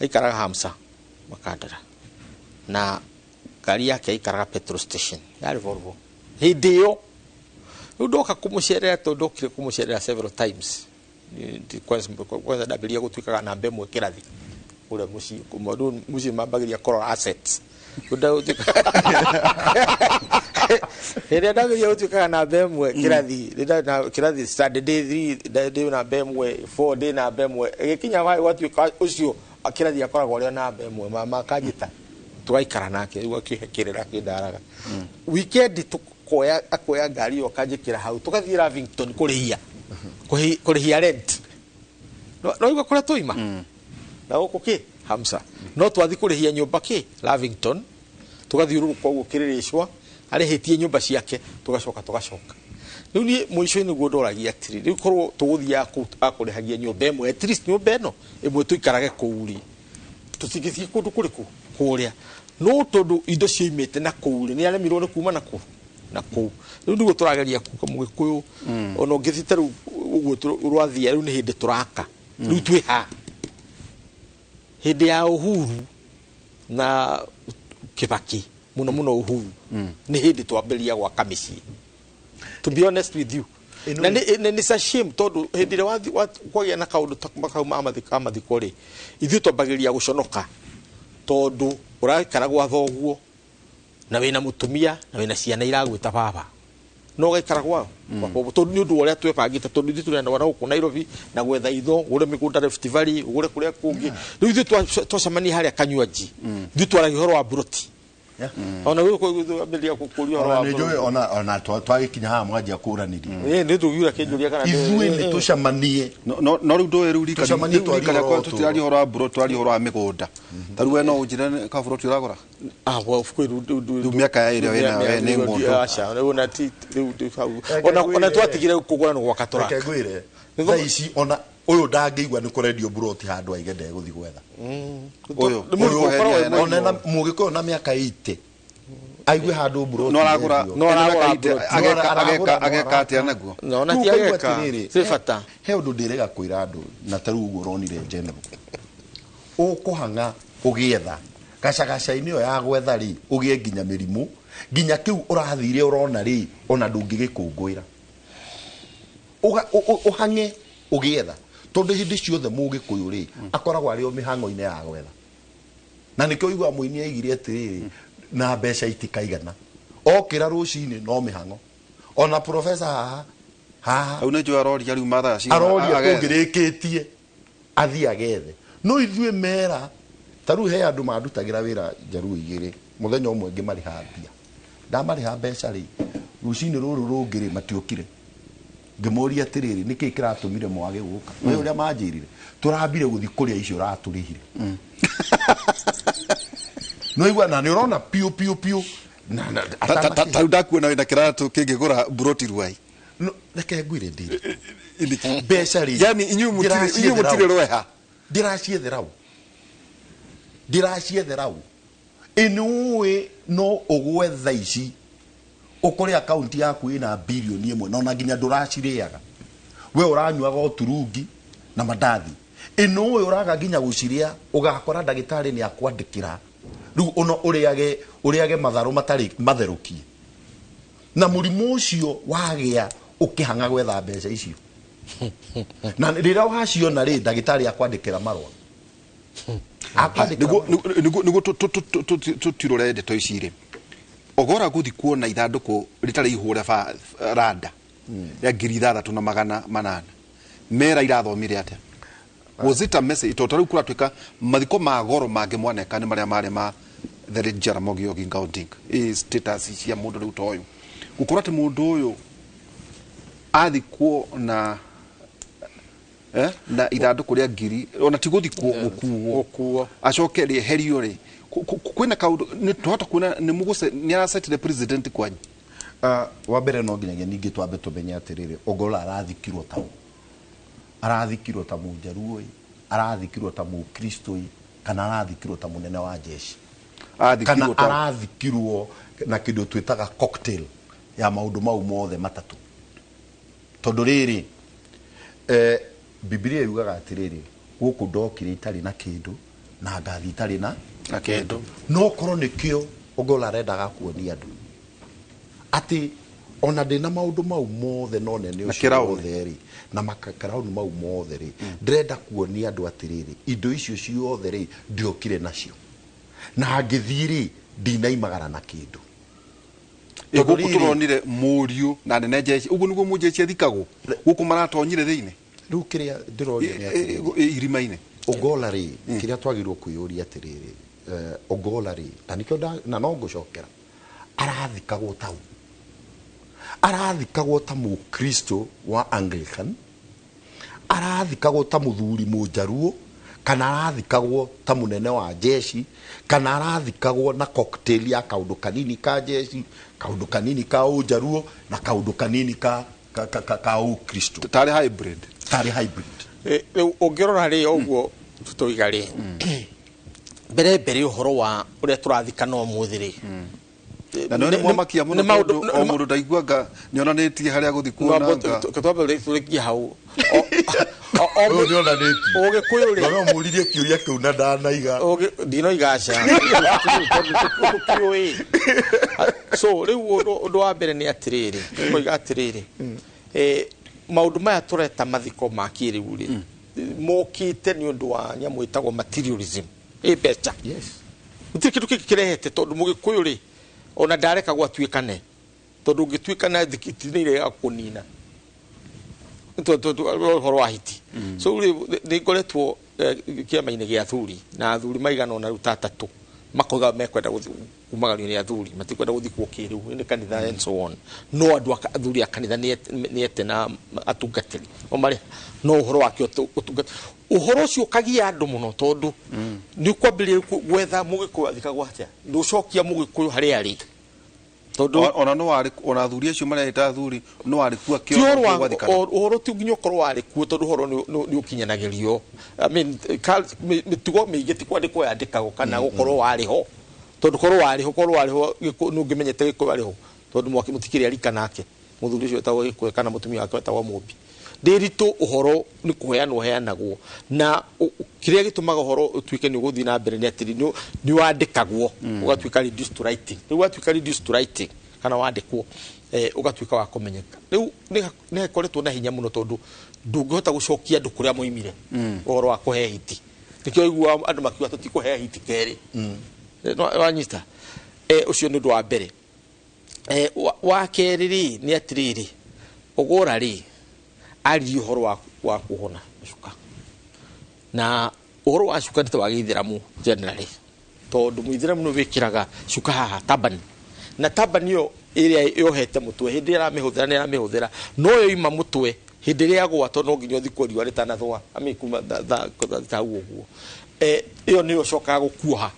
aikaraga Hamsa Makandara na gari yake aikaraga petrol station yari Volvo hindi yo ndoka kumucerera tondu kire kumucerera several times kwanza ndabiria gutwikaga na mbemwe kirathi ule muci mambagiria color assets Hĩndĩ ndabiria gutwikaga na mbemwe kirathi Saturday 3 day na mbemwe 4 day na mbemwe gikinya vai watwika ucio kirathi akoragwo ria na mbemwe mama kajita tugaikara nake riu akihekirira kindaraga weekend akoya ngari yo kanjikira hau tukathii Lavington kurihia kurihia rent no igwa kura toima na uko ki Hamsa no twathi kurihia nyumba ki Lavington tugathiururuka uguo kiriricwa arehetie nyumba ciake tugacoka riu ni muico ni guodoragia atiri riu korwo tuguthia akurihagia nyumba emwe at least nyumba eno imwe tuikarage kuuri tutigithie kundu kuriku kuria no tondu indo ciimite na kuuri ni aremirwo ni kuma na ku riu niguo turageria kuka mugikuyu ona ngithite riu uguo rwathia riu ni hindi turaka riu twi ha hindi ya Uhuru na Kibaki muno Uhuru ni hindi twambiria gwaka micii. To be honest with you, na ni sa shame tondu hindi ria kwagia na kaundu makauma amathikori ithu twambagiria guconoka tondu urakara gwa thoguo na wina mutumia na wina ciana iragwita baba no gaikara gwao tondu ni undu uria twebangite tondu ithu turenda wana guku Nairobi na gwetha itho ugure migunda Rift Valley ugure kuria kungi riu ithu twacemania haria Kanywanji ithu twaragia uhoro wa buroti ona wewe kwa abelia kukulia ona twagikinya ha mwanjia kuraniria ni tugiura kinjuria kana ithuĩ nĩ tucemanie no riu ndoe riu rikana kwa tutari horo wa bro twari horo wa migunda taru we no unjire ka bro turagora of course riu miaka ya ile wena ni mundu acha ona ti ona twatigire kugura no gwaka turaka kegwire thaici ona uyu ndangĩigua nĩ kũrendio buroti handũ aige ndegũthi gwetha uyu onena mũgĩkũyũ na mĩaka 80 aigue handũ buroti no aragura ageka atia naguo no na ti ageka sifata he ũndũ ndĩrega kwĩra andũ na tarũ ũguo ronire general ũkũhanga ũgĩetha gacagaca-inĩ ĩyo ya gwetha rĩ ũgĩe nginya mĩrimũ nginya kĩu ũrathire ũrona rĩ ona ndũngĩgĩkũngũĩra ũhange ũgĩetha tondu hindi ciothe mugikuyu ri akoragwo ari o mihango-ini ya gwetha na nikio igwa muini aigire atiriri na mbeca itikaigana okira rucini no mihango ona professor ha au ne jo aroria riu matha ci aroria kungirikitie athi agethe no ithuĩ mera taru he andu mandutagira wira njaru igiri muthenya umwe ngimariha mbia ndamariha mbeca ri rucini ruru rungiri matiokire ngemoria atiriri niki kiratumire mwage guka we uria manjirire turambire guthi kuria icio raturihire no igwa na ni urona piu na ta ndakuona wina kiratu kingigura buroti ruai no reke ngwire ndire mbeca ri yani inyu mutire rweha ndiracietherau inuwe no ugwetha ici ukore account yaku ina bilioni imwe no na nginya nduraciriaga we uranyuaga oturungi na mandathi ino we uraga nginya guciria ugakora ndagitari ni akwandikira riu ono uriage matharu matari matherukie na murimu ucio wagia ukihanga gwetha mbeca icio na rira waciona ri ndagitari akwandikira marwa nigo tutirore ndeto iciri ogora guthi kuona ithanduku ritari ihure rada ya 3,800 mera irathomire atia was it a message totaru kura twika mathiko ma goro mange mwaneka ni maria mari ma the Jaramogi Oginga Odinga status cia mundu riu toyu gukura ti mundu uyu athikwo na na ithanduku ria ngiri ona tiguthi gukuo acoke ri herio ri kwina kaundu ni tuhota kuna ni muguse ni arasetire president kwanyu wa mbere no nginyagia ningi twambe tumenye atiriri Ogolla arathikirwo ta munjaruoi arathikirwo ta mukristoi kana arathikirwo ta munene wa jeshi kana arathikirwo na kindu twitaga cocktail ya maundu mau mothe matatu tondu riri Biblia yugaga atiriri guku ndokire itari na kindu na ngathi itari na kendo no korwo nikio Ogolla arendaga kuonia andu ati ona ndina maundu mau mothe no nene ucio mothe ri na makakarauni mau mothe ri ndrenda kuonia andu atiriri indo icio ciothe ri ndiokire nacio na ngithiri ndinaimagara na kindu guku turonire muriu na nene jeshi ugu niguo mujeshi athikagwo guku maratonyire thiine riu kiria ndiroria irima-ine Ogolla ri kiria twagirwo kuyuria atiriri Ogolla ri na nikio na no ngucokera arathikagwo tau arathikagwo ta Mukristo wa Anglican, arathikagwo ta muthuri Mujaruo, kana arathikagwo ta munene wa jeshi, kana arathikagwo na cocktail ya kaundu kanini ka jeshi, kaundu kanini ka Ujaruo, na kaundu kanini ka Ukristo. Tari hybrid. Tari hybrid. Ongirora ri oguo tutoiga ri mbere uhoro wa uria turathikana umuthi ri na no mwamakia muno o mundu ndaiguaga nyonanetie haria guthikwo na katwaba ri turikia hau o nyonanetie oge kuyuri no muririe kiuria kiu na ndanaiga oge dino igaca so riu undu wa mbere ni atiriri koiga atiriri maundu maya tureta mathiko ma kiriu ri mokite ni undu wa nyamu itagwo materialism becha yes uti kitu kikirehete tondu mugikuyu ri ona ndareka gwatuikane tondu ngituikana thikitinire ya kunina horo wa hiti so ni ngoretwo kiama-ini gia athuri na athuri maigana ona riu tatatu makoiga mekwenda kumagario ni athuri matikwenda guthikwo kiriu ni kanitha and so on no andu athuri a kanitha ni ete na atungatiri o mari no uhoro wake utungati uhoro ucio kagia andu muno tondu ni kwambiria gwetha mugikuyu athikagwo atia nducokia mugikuyu hari ari tondu ona no wari ona athuri acio mareheta athuri no wari kuwa kio gwathikana uhoro ti nginya ukorwo wari kuo tondu uhoro ni ukinyanagirio I mean mitugo mingi ti kwandikwo yandikagwo kana gukorwo wari ho tondu korwo wari ho nungimenyete gikuyu wari ho tondu mwaki mutikiri arika nake muthuri ucio tawo gikuyu kana mutumia wake tawo mumbi ndirito uhoro ni kuheanwo heanagwo na kiria gitumaga uhoro utuike ni uguthi na mbere ni atiri ni wandikagwo ugatuika reduced to writing ni watuika reduced to writing kana wandikwo ugatuika wa kumenyeka riu ni hekoretwo na hinya muno tondu ndungihota gucokia andu kuria moimire uhoro wa kuhe hiti nikio igua andu makiuga tutikuhe hiti keri wanyita ucio ni undu wa mbere wa keriri ni atiriri ugura ri ari uhoro wa kuhona cuka na uhoro wa cuka ni wa githiramu generally tondu muithiramu no wikiraga cuka haha taban na taban yo iria yohete mutwe hindi aramihũthĩra no yo ima mutwe hindi ria gwatwo no nginya thikũ riũa rĩtanathũa amikuma ta uguo iyo niyo cokaga gukuoha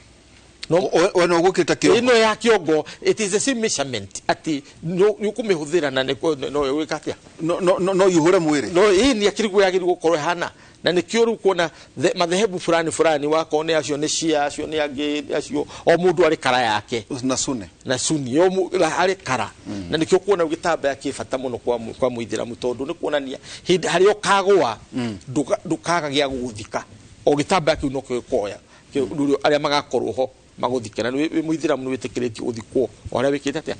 no no gukita kiongo ino ya kiongo it is the same measurement ati no kumihũthĩra na no yo wikatia no yuhure mwiri no ni akirigu yagiri gukorwo hana na ni kioru kuona madhehebu fulani wakone acio ni cia acio ni angi acio o mundu ari kara yake na suni yo ari kara na ni kio kuona ugitamba yake bata muno kwa muithiramu tondu ni kuonania hari okagwa ndukaga gia guthika o gitamba yake no kioya kio aria magakorwo ho maguthikana ni muithiramu ni witikiriti uthikwo oria wikite atia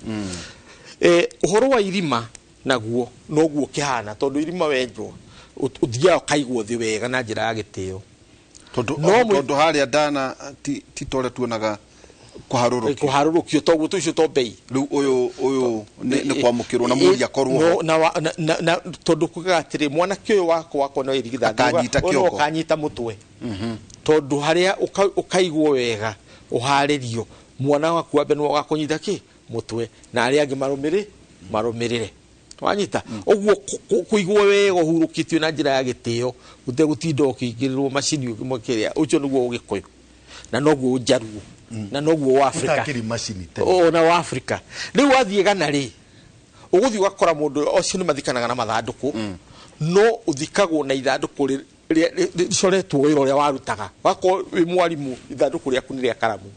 uhoro wa irima naguo noguo kihana tondu irima wenjwo uthia kaigwo thi wega na njira ya gitio tondu haria ndana ti tore tuonaga kuharurukio toguo tucio to bei riu uyu ni kwamukirwo na muri akorwo na tondu kuga atiri mwana kio wako no irigithaga no kanyita mutwe tondu haria ukaigwo wega uharirio mwana waku ambe no gakunyita ki mutwe na aria angi marumirire wanyita oguo kuigwo wega hurukitio na njira ya gitio utegutinda ukigirirwo macini ukimokeria ucio niguo ugikuyu na noguo Ujaruo na noguo wa Afrika na wa Afrika riu wathie gana ri uguthi ugakora mundu ocio ni mathikanaga na mathanduku no uthikagwo na ithanduku coretwo wira uria warutaga wako wi mwarimu ithanduku riaku ni ria karamu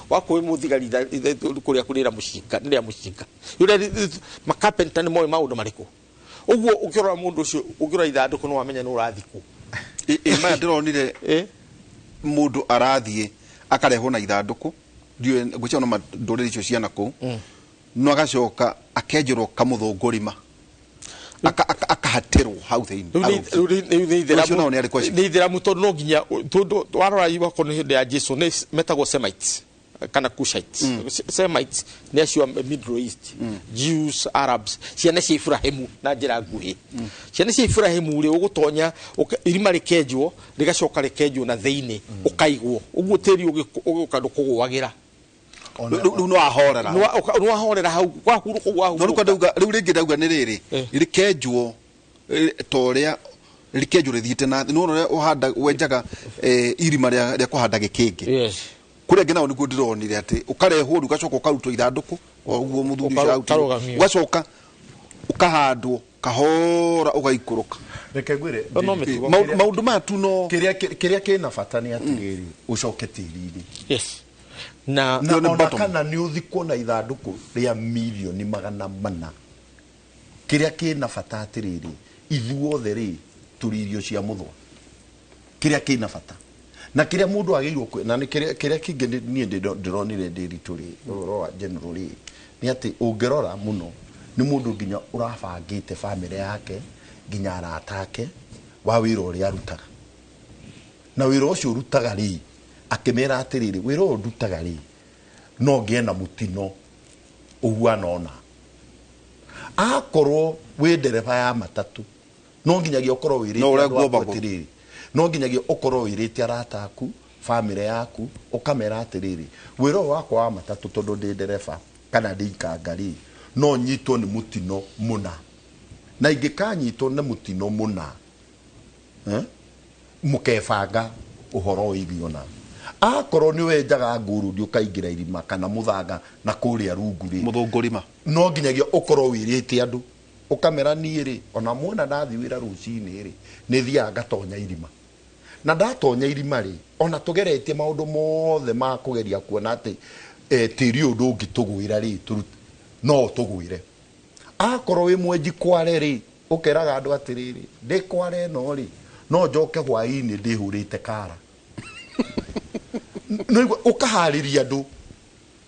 wako wi muthigari ithanduku riaku ni ria mushinga yule makapenta ni moyo maundu mariku uguo ukirora mundu ucio ukirora ithanduku no wamenya no urathikwo maya ndironire mundu arathie akarehwo na ithanduku ndio gucia no ndoreri icio ciana ku no agacoka akenjerwo kamuthungurima akahatirwo hau thiini ni ithiramu tondu no nginya tondu warora iwako ni hindi ya Jesu ni metagwo Semites kana Cushites Semites ni acio Middle East Jews Arabs ciana cia Ibrahimu na njira nguhi ciana cia Ibrahimu ri ugutonya irima rikenjwo rigacoka rikenjwo na thiini ukaigwo uguo tiri uguka ndukugwagira riu no ahorera no ahorera hau kwa huruko gwa no ruko ndauga riu ringi ndauga ni riri rikenjwo toria rikenjwo rithiite na no uhanda wenjaga irima ria kuhanda gikingi yes kuria ngina niguo ndironire ati ukarehwo ugacoka ukarutwo ithanduku oguo muthuri ucio ugacoka ukahandwo kahora ugaikuruka reke ngwire maundu matu no kiria kina bata ni atiriri ucoke tiri-ini yes na kana ni uthikwo na ithanduku ria milioni 400 kiria kina bata atiriri ithuothe ri turi irio cia muthwa kiria kina bata na kiria mundu ageirwo na ni kiria kingi ni ndironire ndirituri ro generally ni ati ungerora muno ni mundu nginya urabangite family yake nginya aratake wa wira uria arutaga na wira ucio urutaga ri akimera atiriri wira urutaga ri no ngie na mutino uhuana ona akorwo wi ndereba ya matatu no nginyagia ukorwo wirite atiriri no nginyagia ukorwo wirite arataku family yaku ukamera atiriri wira wakwa wa matatu tondu ndi ndereba kana ndika ngari no nyitwo ni mutino muna na ingikanyitwo ni mutino muna mukebanga uhoro igiona akorwo ni wenjaga nguru ndi ukaingira irima kana muthanga na kuria rungu ri muthungurima no nginyagia ukorwo wirite andu ukamera ni ri ona muona ndathi wira rucini ri ni thia ngatonya irima na ndatonya irima ri ona tugeretie maundu mothe ma kugeria kuona ati tiri undu ngitugwira ri no tugwire akorwo wi mwenji kware ri ukeraga andu atiriri ndi kware no ri no njoke hwaini ndihurite kara no ukahariria andu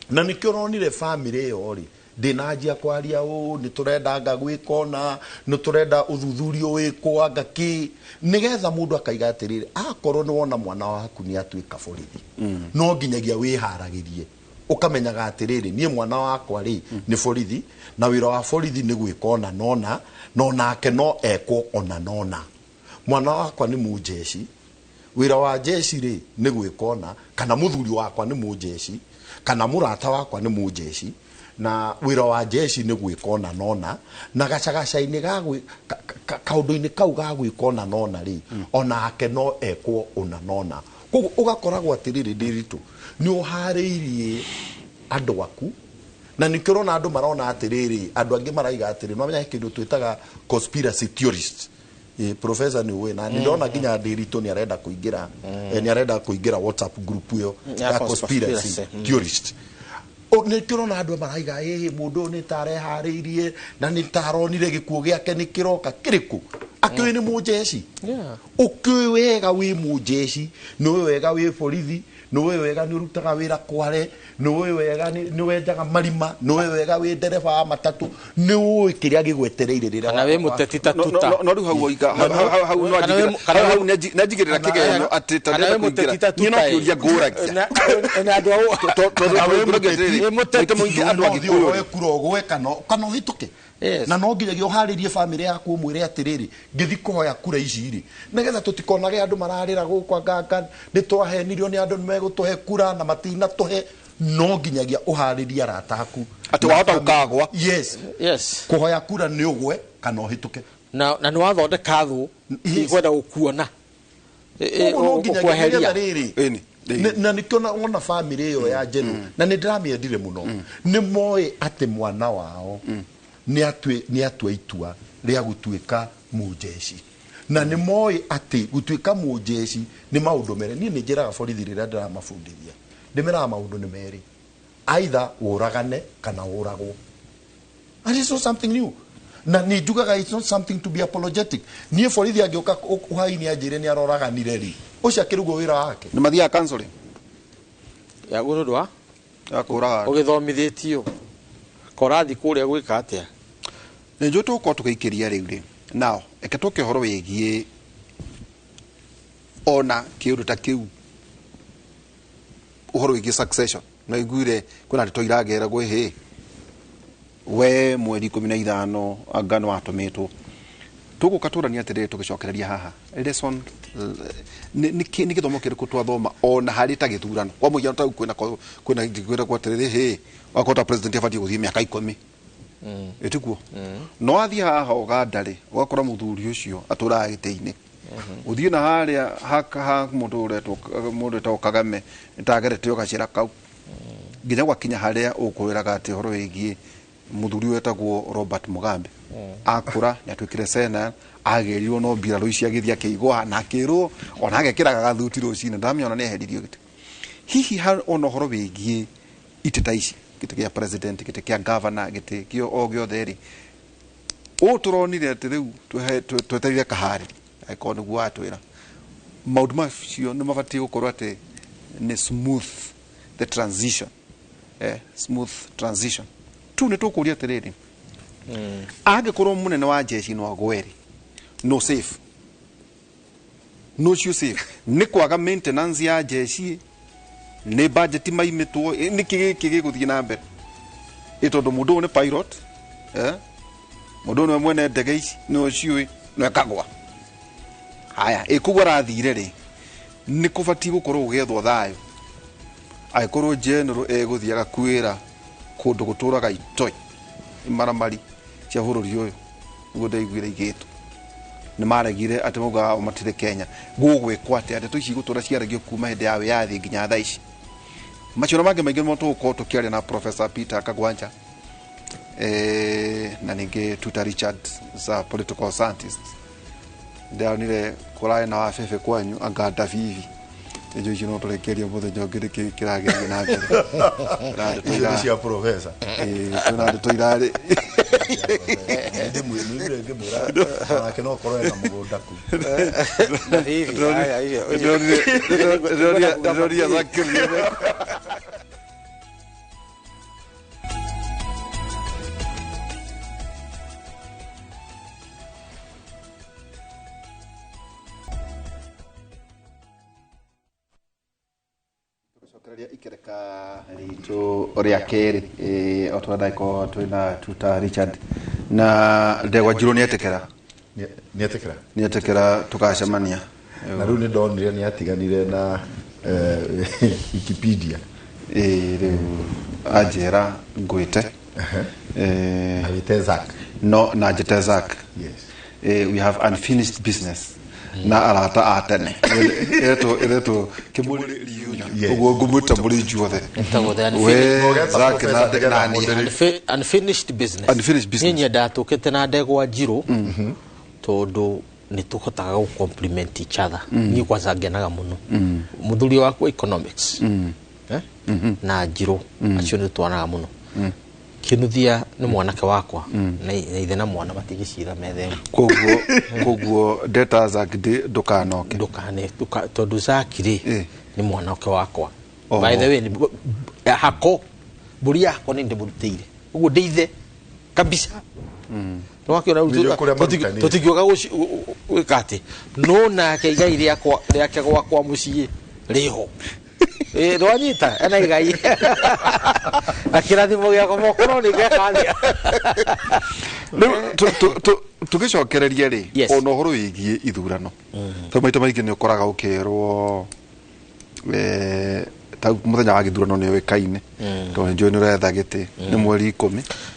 na nikio ronire family yo ri ndinajia kwaria ni turenda ngagwikona ni turenda uthuthurio wikwa ngaki nigetha mundu akaiga atiriri akorwo ni wona mwana waku ni atuika borithi no nginyagia wiharagirie ukamenyaga atiriri nie mwana wakwa ri ni borithi na wira wa borithi ni gwikona nona nake no ekwo ona nona mwana wakwa ni mujeshi wira wa jeshi ri ni gwikona kana muthuri wakwa ni mujeshi kana murata wakwa ni mujeshi na wira wa jeshi ni gwikona nona na gacagacaini gagwi kaundu-ini kau gagwikona nona ri onake no ekwo ona nona koguo ugakoragwo atiriri ndiritu ni uhariirie andu aku na nikirona andu marona atiriri andu angi maraiga atiriri mamenya kindu twitaga conspiracy theorist professor ni we na ndona nginya ndiritu ni arenda kuingira WhatsApp group yo ya conspiracy theorist nikirona andu maraiga mundu ni tarehariirie na ni taronire gikuo giake ni kiroka kiriku akiwe ni mujeshi ukiwe wega wi mujeshi no wega wi borithi no wega ni urutaga wira kware no wega ni wenjaga marima no wega wi ndereba wa matatu ni uwi kiria gigwetereire rira na we muteti tatuta no ru hau oiga hau no najigirira kigenyo ati tandeta kuingira ni no kiuria nguragia na andu andu agikuyo kurogwe kana hituke na no nginyagia uharirie family yaku umwire atiriri ngithi kuhoya kura ici ri nigetha tutikonage andu mararira gukwa nganga ni twahenirio ni andu megutuhe kura na matina tuhe no nginyagia uharirie arataku ati wahota ukagwa yes kuhoya kura ni ugwe kana uhituke na ni wathondeka thu igwenda gukuona ukweheria na nikiona ona family yo ya jenu na ni ndramendire muno ni moe ati mwana wao ni atwe itua ria gutuika mujeshi na ni moe ati gutuika mujeshi ni maundu mere ni njiraga borithi rira ndiramabundithia ndimera maundu ni meri either uragane kana uragwo and it's not something new na ni njugaga it's not something to be apologetic ni borithi angioka uhaini ajire ni aroraganire ri ucio akirugo wira wake ni mathia counseling ya gunudwa akuraga ugithomithitio korathi kuria gwika atia ni njo tuko tukaikiria riu ri now eke tuke horo wigie ona kiundu ta kiu uhoro wigie succession na iguire kuna rito iragera gwe he we mweri 15 angano atumitwo tugukaturania atiriri tugicokereria haha lesson ni githomo kiriku twathoma ona hari ta githurano kwa muiano ta kwina kwa atiriri he wakota president abati guthie miaka 10 etikuo no athie haha ogandari wakora muthuri ucio atura giteini uthie na haria ha mundu uretwo Kagame ntagerete ogacira kau nginya gwakinya haria ukwiraga ati horo wigie muthuri wetagwo Robert Mugambe akura yatwikire sena agerirwo no mbira ruici agithia keigwa na kirwo ona agekiraga gathuti rucine ndamiona ni eheririo gite hihi ono horo wigie iteta ici gite kia president gite kia governor gite kio ogyo theri o turonire ati riu tweterire kahari aikonu gwa twira maundu macio ni mabati gukorwo ati ni smooth the transition smooth transition tu ne tukuria atiriri angikorwo munene wa jeshi no agweri no safe no safe ni kwaga maintenance ya jeshi ni budget maimitwo ni kigi guthie na mbere itondo mundu ni pilot mundu ni mwene ndege ici no ciui no ekagwa haya ikugwa rathire ri ni kubati gukorwo ugethwo thayo aikorwo general eguthiaga kwira kundu guturaga itoi imaramari cia bururi uyu ugo ndaiguire igitu ni maregire ati muga matire Kenya gugwikwa ati ati tuici gutura ciaragio kuma hinde yawe yathi nginya tha ici macio mange maingi mo tuko tukiaria na Professor Peter Kagwanja na ninge Tuta Richard za political scientist ndaonire kurai na wafefe kwanyu angata vivi ejo jino tulekeria muthenya ngiri kirageria na mbere Icio cia professor tuna ndoirare ndimwira nake no korwo na mugunda ku na hivi haya hiyo roria zakiri ikereka rito ria keri otwada ko twina Tuta Richard na ndegwa njiro nietekera tukacemania na riu ni ndonire ni atiganire na Wikipedia riu ajera ngwite Zak no na jete Zak yes we have unfinished business na arata atene eto kimuri ugo gumuta muri juothe Zak na unfinished business nyenya ndatukite na ndegwa njiro tondu ni tuhotaga ku complement each other ni kwanza ngenaga muno muthuri wakwa economics na njiro acio ni twanaga muno kinuthia ni mwanake wakwa na ithe na mwana batigicira methe koguo data Zak ndukanoke tondu Zakiri ni mwanake wakwa by the way ni hako buri yako ni ndimurutire uguo ndeithe kabisa no wakiona tutigioga wikati no nake igai riake gwakwa mucii riho rwanyita ena igai akirathimo giako mokoro ni gekalia tugicokereria ri ono horo wigie ithurano to maita maingi ni ukoraga ukerwo ta muthenya wa githurano ni wikaine to njo ni retha giti ni mweri 10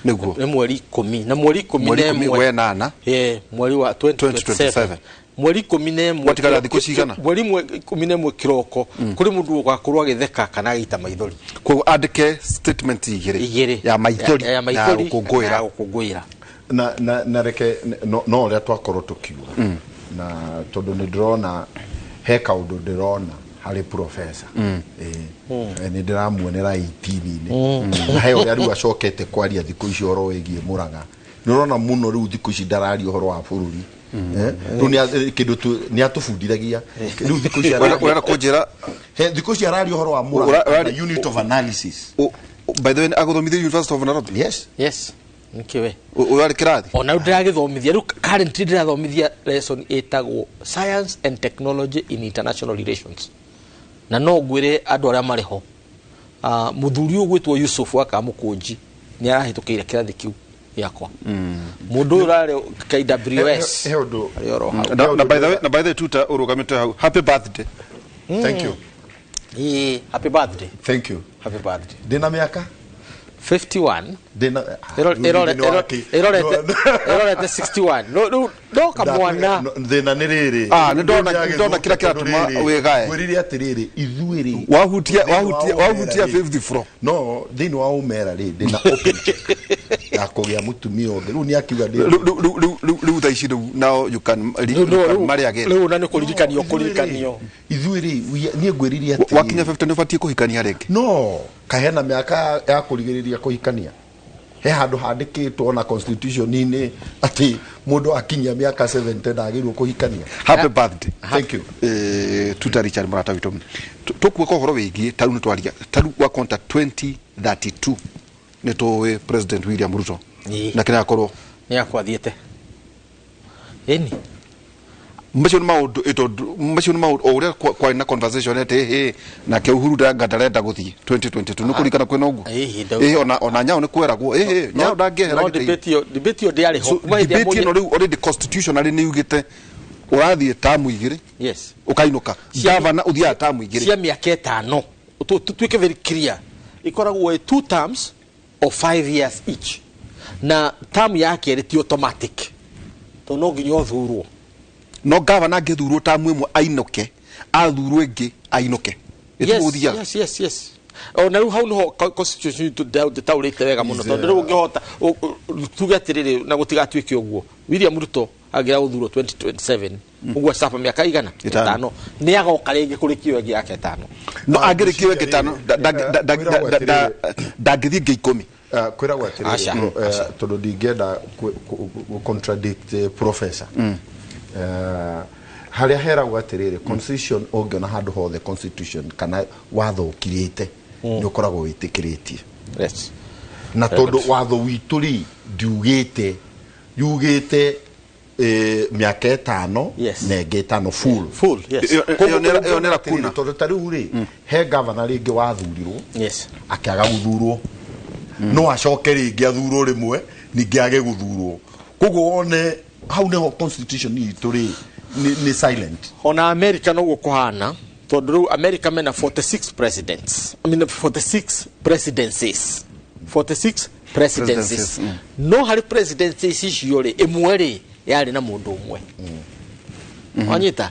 niguo ni mweri 10 na mweri 10 we nana mweri wa 2027 mweri 10 watigara thikũ cigana mweri 11 kiroko kuri mundu ugakorwa githeka kana gita maithori ko andike statement igiri ya maithori na ukungwira na reke no ria twakorwo tukiuga na tondu ni ndrona he kaundu ndirona hari professor ni ndiramuonera 18 na he uria riu acokete kwaria thiku icio ro wigie Murang'a nirona muno riu thiku ici ndarari uhoro wa bururi ni kindu ni atufundithagia riu thiku ici wera kunjira thiku ici arari uhoro wa Murang'a unit of analysis by the way agothomithia University of Nairobi yes nkiwe urari kirathi ona ndiragithomithia riu currently ndirathomithia lesson etagwo science and technology in international relations na no ngwire andu aria mariho muthuri ugwitwo Yusuf akamukunji ni arahitukiire kirathi kiu yakwa mundu urare KWS Heodo. na by the way tuta urugamite hau happy birthday. Thank you. Happy birthday. Thank you. Happy birthday. Dina miaka 51. Dina Erorete 61. No kamwana. Dina niriri. Ni ndona kila tuma wegae. Weriri atiriri ithuiri. Wahutia 50 fro. No, dini wa umera ri dina open. Ya kugia mutumia onge. Ru ni akiuga ndi. Ru thaici now you can marry again. Ru na kulikanio. Ithuiri ni ngwiriri ati. Wakinya 50 ni fatie kuhikania reke. No, kahena miaka ya kurigiriria kuhikania. He handu handikitwo na constitution ini ati mundu akinya miaka 70 ndagirwo kuhikania. Happy birthday. Thank you. Tuta Richard Murata witu. Tukuweka horo wigie taru ni twaria. Taru wa konta 2032 ni towe President William Ruto. Na kina akorwo ni akwathiete. Eni mbacio ni maundu oria kwa na conversation ete na ke Uhuru ndarenda guthie 2022 nukurikana kwena uguo ona nyao ni kweragwo nyao ndangehera debate yo diari ho debate no riu already constitutionally ni ugite urathie tamu igiri yes ukainuka governor uthia tamu igiri cia miaka 5 tuike very clear ikoragwo 2 terms of 5 years each na term yake ri automatic to no nginyo thurwo no governor angithurwo tamu imwe ainuke athurwo ingi ainuke yes na riu hau no constitution to taurite wega muno tondu riu ngihota tugatiriri na gutigatuike uguo William Ruto agira uthurwo 2027 uguo sapa miaka igana 5 ni agoka ringi kurikio ingi yake 5 no agirikio ingi 5 ndangithie ngi 10 kwira gwatiriri tondu ndingenda contradict professor haria heragwo atiriri constitution ongiona handu hothe constitution kana watho ukirite ni ukoragwo witikiritie yes na tondu watho witu ri ndiugite yugite miaka 5 na ingi 5 full yes yo nera kuna tondu tariu ri he governor ringi wathurirwo yes akiaga guthurwo no acoke ringi athurwo rimwe ningi age guthurwo koguo one how the constitution itu ri ni silent ona America no gukuhana tondu America mena 46 presidents I mean 46 presidencies 46 presidencies no hari presidencies icio ri imwe ri yari na mundu umwe wanyita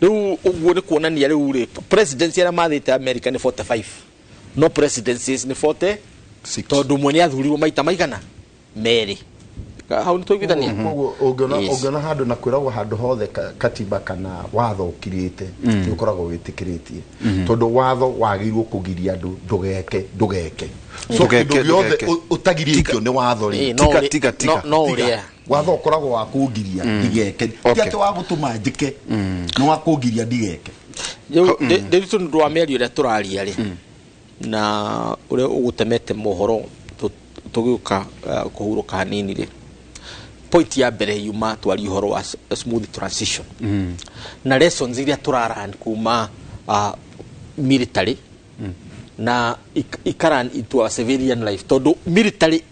riu uguo ni kuonania riu ri presidency ya mathite America ni 45 no presidencies ni 46 tondu mwe ni athurirwo maita maigana meri hau ni tuigithania ogona handu na kwiragwo handu hothe katiba kana watho ukirite ni ukoragwo witikiritie tondu watho wagirwo kugiria andu ndugeke so kindu giothe utagirikio ni watho ri tiga no uria watho ukoragwo wa kugiria ndigeke tiate wa gutuma njike no wa kugiria ndigeke ndiritu ndu wa meri uria turaria ri na uria ugutemete mohoro tugiuka kuhuruka hanini ri point ya mbere yuma twari uhoro wa smooth transition na lessons iria turaran kuma military na ikaran into a civilian life tondu military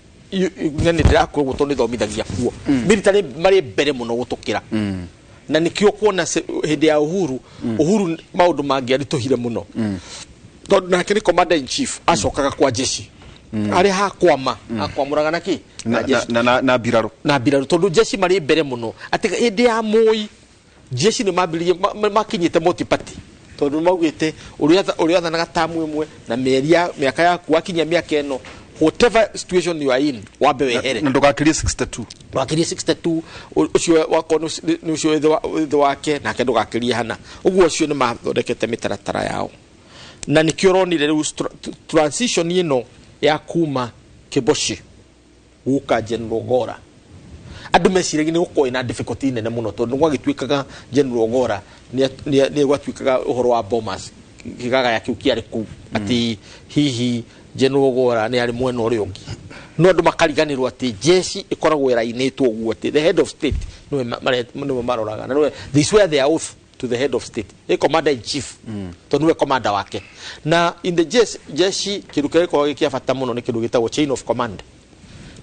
ngene ndirakuo gutondu thomithagia kuo military mari mbere muno gutukira na nikio kuona hindi ya Uhuru maundu mangi arituhire muno tondu nake ni commander in chief acokaga kwa jeshi ari hakwama akwamuraga naki na biraru tondu jeshi mari mbere muno ati hindi ya Moi jeshi ni mabilie makinyite multiparty tondu maugite uria thanaga tamu imwe na miaka yaku akinya miaka eno whatever situation you are in wabe wehere na ndugakirie 62 wakirie 62 ucio wako ni ucio itho wake na kendo gakirie hana uguo ucio ni mathondekete mitaratara yao na nikiuronire riu transition ino ya kuma Kiboshi guka General Gora andu meciragi ni guko ina difficulty nene muno tondu gwagituikaga General Gora ni gwatuikaga uhoro wa bombers kigaga ya kiukiari ku ati hihi General Gora ni ari mwena uri ungi no andu makariganirwo ati jeshi ikoragwo irainitwo uguo ati the head of state no maroraga na this were the oath to the head of state a commander in chief to niwe commander wake na in the jeshi kiruke kwa kia fata muno ni kindu gitagwo chain of command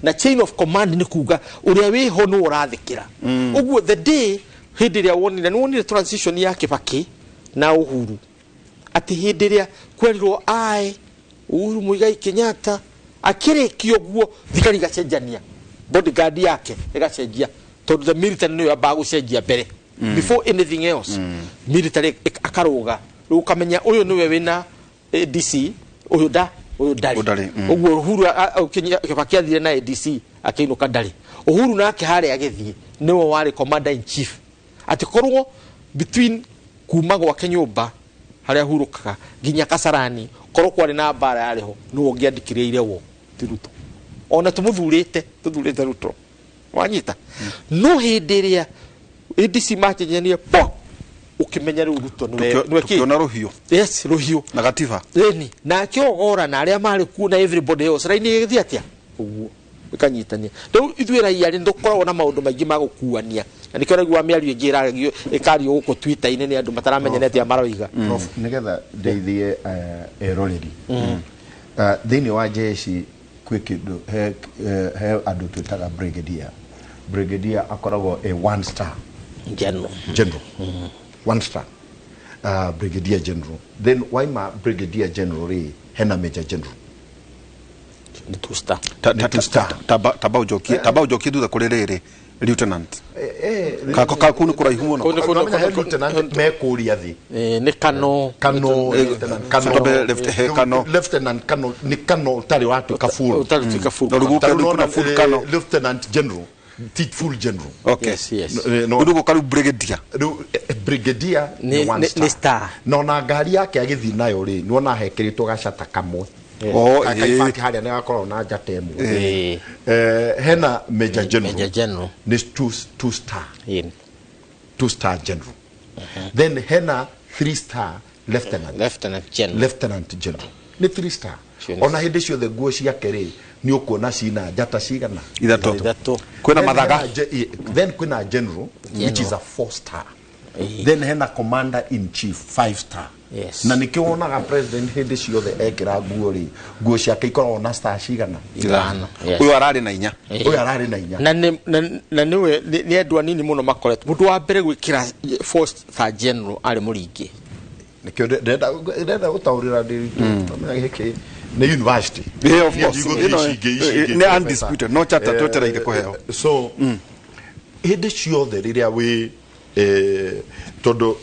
na chain of command ni kuga uria wi ho no urathikira uguo the day hindi ria wonire transition ya Kibaki na Uhuru ati hindi ria kwerirwo Uhuru Muigai Kenyatta akirikio guo thikari gacenjania bodyguard yake igacenjia tondu the military no yamba gucenjia mbere before anything else military akaruga ukamenya uyu niwe wina DC uyu ndari uguo Uhuru Kibaki athire na DC akiinuka ndari Uhuru nake hare agithie niwe wari commander in chief ati korwo between kuma gwa Kenyumba haria hurukaga ginya Kasarani korwo kwari na mbara yariho no ngiandikire wo tiruto ona tuthurite Ruto wanyita no hindiria ADC machenjania po ukimenya Ruto niwe tukiona ruhio yes ruhio na gatiba ni na kiogora na aria mari ku na everybody else raini githia atia uguo ikanyitania riu ithuira yari ndukorwo na maundu maingi magukuania na nikio ragwa miario ngira ikario guko Twitter ine ni andu mataramenyenete amaroiga prof nigetha ndeithie eroreri thini wa jeshi kwikindu he andu twitaga brigadier akoragwo a 1 star general 1 star brigadier general then why ma brigadier general hena major general ni 2 star tabau joki thutha kuri riri lieutenant ka kunu kuraihu muno lieutenant me kuria thi ni kano lieutenant kano ni kano tari watu kafuru lieutenant general teach full general okay yes ndugu karu brigadier ni star no na ngari yake agithi nayo ri niona hekiritwo gacata kamwe akaifaki haria ni gakorwo na njata imwe hena major general ni 2 star 2 star general then hena 3 star lieutenant general ni 3 star ona hindi ciothe nguo ciake ri ni ukuona cina njata cigana ithatu kwina mathaga then kwina general which is a 4 star then hena commander in chief 5 star yes na nikionaga president hindi ciothe ekira nguo ciake ikorwo na star cigana ithano uyu arari na inya na niwe ni andu anini muno makoretwo mundu wa mbere gwikira 4 star general ari muringi nikio ndenda gutaurira ndiritu amenya giki na university of course ni undisputed no charter totera ikekuheo so hindi ciothe riria wi todo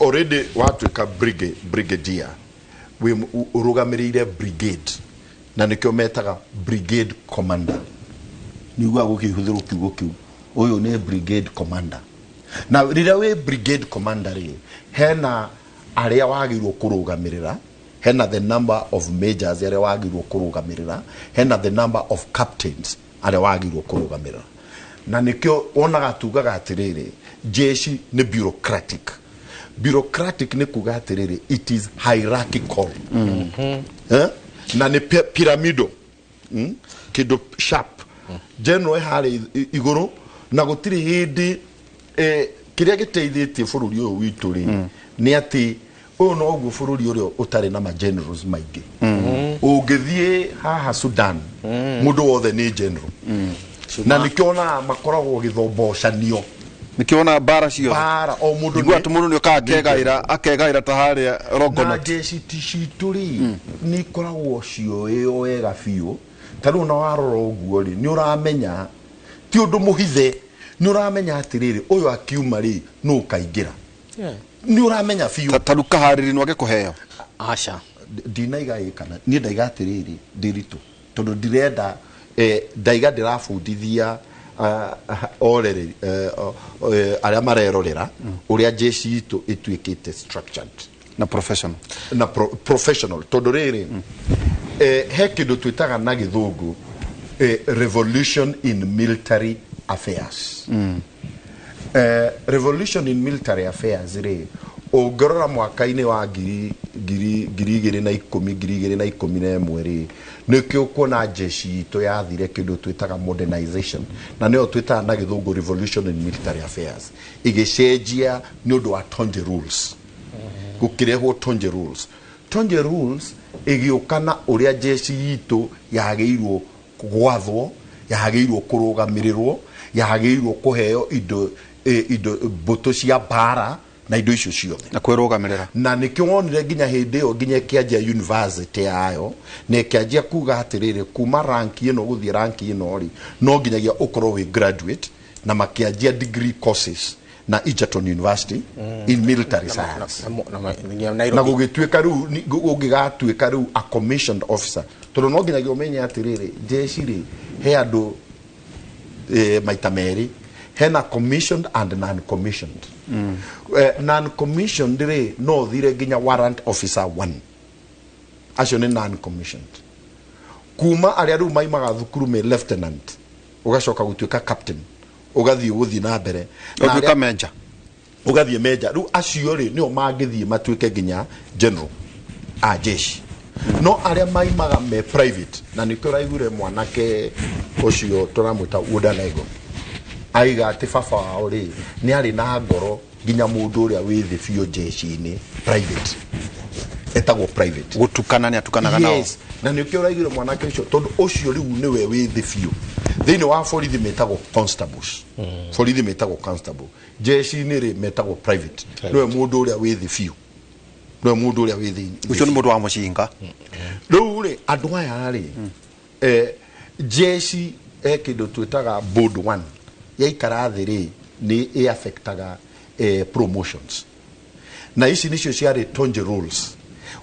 already watuika brigadier we urugamirire brigade na nikio metaga brigade commander nigwa gukihuthiru kiugo kiu uyu ni brigade commander na riria we brigade commander ri hena aria wagirwo kurugamirira hena the number of majors aria wagirwo kurugamirira hena the number of captains aria wagirwo kurugamirira na nikio onaga tugaga atiriri jeshi ni bureaucratic ni kuga atiriri it is hierarchical na ni pyramido kido sharp general hali iguru na gutiri hindi kiria giteithitie bururi uyu witu ri ni ati uyu no guo bururi urio utari na ma generals maingi ungithie haha Sudan mundu wothe ni general na nikiona makoragwo githombocanio nikiona bara cio bara o mundu igwa tumundu ni akegaira ta haria Rogonot na jeshi tishituri ni koragwo cio iyo wega biu taru na warora uguo ri ni uramenya ti undu muhithe ni uramenya atiriri uyu akiuma ri no kaingira ni uramenya biu taru kahariri no agekuheo asha dinaiga ikana ni ndaiga atiriri ndiritu tondu ndirenda ndaiga ndirabundithia orere aria marerorera uria jeshi itu ituikite structured na professional professional tondu riri he kindu twitaga na githungu revolution in military affairs revolution in military affairs ri ungorora mwaka-ini wa ngiri 2010 ri nikio kuona jeshi to yathire kindu twitaga modernization na nio twitaga na githungu revolution in military affairs igicenjia ni undu wa tonje rules gukirehwo tonje rules igiukana uria jeshi yitu yageirwo gwathwo yagĩrĩirwo kũrũgamĩrĩrwo yagĩrĩirwo kũheo indo mbũtũ cia mbara na indo icio ciothe na kwĩrũgamĩrĩra na nĩkĩo wonire nginya hĩndĩ ĩyo nginya kĩanjia university yayo na kĩanjia kuga atĩrĩrĩ kuma rank ĩno gũthiĩ rank ĩno rĩ no nginyagia ũkorwo wĩ graduate na makĩanjia degree courses na Egerton University in military science na gũgĩtuĩka rĩu ũngĩgatuĩka rĩu a commissioned officer tondũ no nginyagia ũmenye atĩrĩrĩ jeshi rĩ he andũ maita merĩ hena commissioned and non-commissioned non-commissioned rĩ no thire nginya warrant officer 1 acio nĩ non-commissioned kuma arĩa rĩu maimaga thukuru me lieutenant ũgacoka gũtuĩka captain ũgathiĩ gũthiĩ na mbere ũtuĩka major ũgathiĩ major rĩu acio rĩ nĩo mangĩthiĩ matuĩke nginya general a jeshi no arĩa maimaga me private na nĩkĩo ũraiguire mwanake ũcio tũramwĩta Wodanego aiga atĩ baba wao rĩ nĩ arĩ na ngoro nginya mũndũ ũrĩa wĩ thĩ biũ jeshi-inĩ private etagwo private gũtukana nĩ atukanaga nao na nĩkĩo ũraiguire mwanake ũcio tondũ ũcio rĩu nĩwe wĩ thĩ biũ thĩinĩ wa borithi metagwo constables borithi metagwo constable jeshi-inĩ rĩ metagwo private nĩwe mũndũ ũrĩa wĩ thĩ biũ nĩwe mũndũ ũrĩa wĩ thĩ ũcio nĩ mũndũ wa mũcinga rĩu rĩ andũ aya rĩ jeshi kĩndũ twĩtaga board 1 yaikara thĩ rĩ nĩ affectaga promotions na ici nicio ciarĩ tonje rules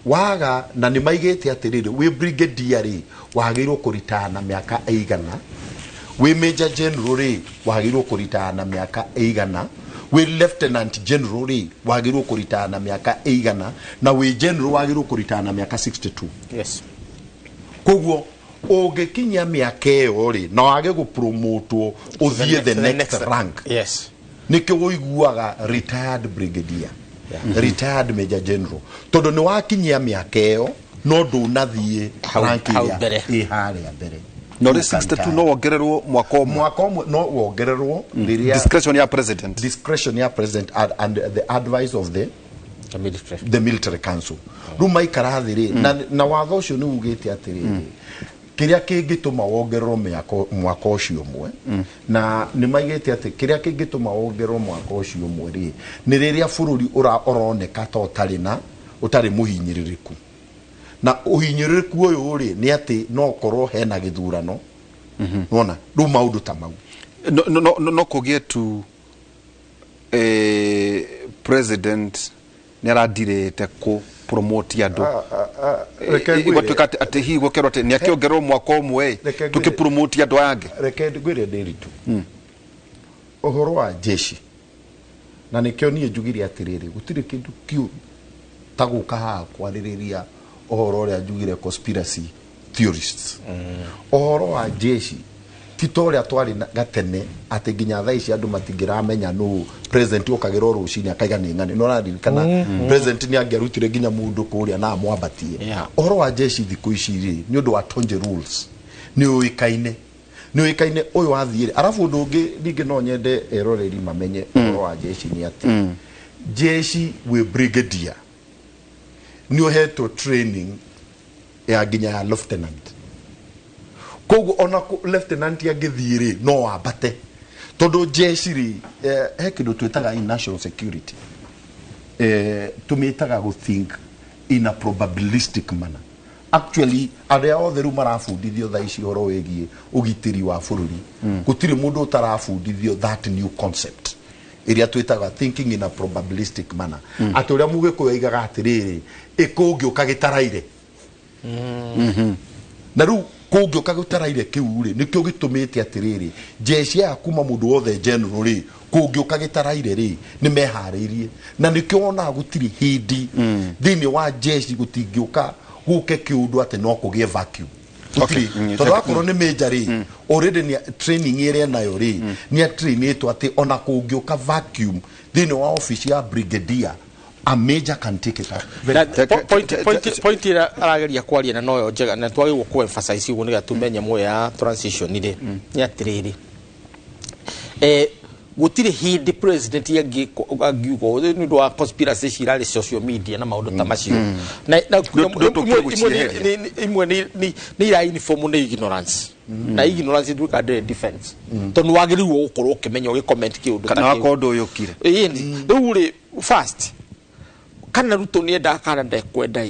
waga na nĩ maigĩte atĩrĩrĩ wĩ brigadier rĩ wagĩrĩirwo kũritana na mĩaka ĩigana wĩ major general rĩ wagĩrĩirwo kũritana na mĩaka ĩigana wĩ lieutenant general rĩ wagĩrĩirwo kũritana na mĩaka ĩigana na wĩ general wagĩrĩirwo kũritana na mĩaka 62 yes koguo ũngĩkinyia mĩaka ĩyo rĩ na wage gũpromotwo ũthiĩ the next rank yes nĩkĩo ũiguaga retired brigadier retired major general tondũ nĩ wakinyia mĩaka ĩyo no ndũnathiĩ rank ĩ harĩa mbere no 62 no wongererwo mwaka ũmwe no wongererwo discretion ya president and the advice of the military council rĩu maikara thĩ rĩ na watho ũcio nĩ ugĩte atĩrĩrĩ kĩrĩa kĩngĩtũma wongererwo mwaka ũcio ũmwe na nĩ maigĩte atĩ kĩrĩa kĩngĩtũma wongererwo mwaka ũcio ũmwe rĩ nĩ rĩrĩa bũrũri ũroneka ta ũtarĩ mũhinyĩrĩrĩku na ũhinyĩrĩrĩku ũyũ rĩ nĩ atĩ no korwo hena gĩthurano nona rĩu maũndũ ta mau no kũgĩe tu president nĩ aradirĩte kũ promote andũ igatuĩka atĩ hihi gũkerwo atĩ nĩ akĩongererwo mwaka ũmwe tũkĩpromote andũ angĩ reke ngwĩre ndĩritũ ũhoro wa jeshi na nĩkĩo niĩ njugire atĩrĩrĩ gũtirĩ kĩndũ kĩu ta gũka haha kwarĩrĩria ũhoro ũrĩa njugire conspiracy theorists ũhoro wa jeshi ti ta ũrĩa twarĩ gatene atĩ nginya thaa ici andũ matingĩramenya nũ president ũkagĩra rũcinĩ akaiga nĩ ng'ani no raririkana president nĩ angĩarutire nginya mũndũ kũrĩa na amwambatie ũhoro wa jeshi thikũ ici rĩ nĩ ũndũ wa tonje rules nĩ ũĩkaine ũyũ wathiĩ arabu ũndũ ũngĩ ningĩ no nyende eroreri mamenye ũhoro wa jeshi nĩ atĩ jeshi wĩ brigadier nĩ ũhetwo training ya nginya ya lieutenant koguo ona lieutenant angĩthiĩ rĩ no wambate tondũ jeshi rĩ he kĩndũ twĩtaga in national security tũmĩtaga gũthink in a probabilistic manner actually arĩa othe rĩu marabundithio thaa ici ũhoro wĩgiĩ ũgitĩri wa bũrũri gũtirĩ mũndũ ũtarabundithio that new concept ĩrĩa twĩtaga thinking in a probabilistic manner atĩ ũrĩa Mũgĩkũyũ aigaga atĩrĩrĩ ĩkũngĩũka gĩtaraire na rĩu kũngĩũka gĩtaraire kĩu rĩ nĩkĩo gĩtũmĩte atĩrĩrĩ jeshi ya kuma mũndũ wothe general rĩ kũngĩũka gĩtaraire rĩ nĩ meharĩirie na nĩkĩo wonaga gũtirĩ hĩndĩ thĩinĩ wa jeshi gũtingĩũka gũke kĩũndũ atĩ no kũgĩe vacuum tondũ akorwo nĩ major rĩ already nĩ training ĩrĩa nayo rĩ nĩ trainĩtwo atĩ ona kũngĩũka vacuum thĩinĩ wa office ya brigadier a major can take it up. Point ira arageria kwaria na noyo njega na twagĩrĩirwo ku emphasize uguo nĩgetha tumenye moya ya transition ire nĩ atĩrĩrĩ gũtirĩ hĩndĩ president angiuga nĩ ũndũ wa conspiracy cirarĩ social media na maũndũ ta macio na imwe nĩ ira uniform nĩ ignorance na ignorance ndu ka defense to no wagiri wo ukoro ukimenya ugicomment kiundu kana wakondo uyukire yini rĩu first kana Ruto ni enda kana ndekwenda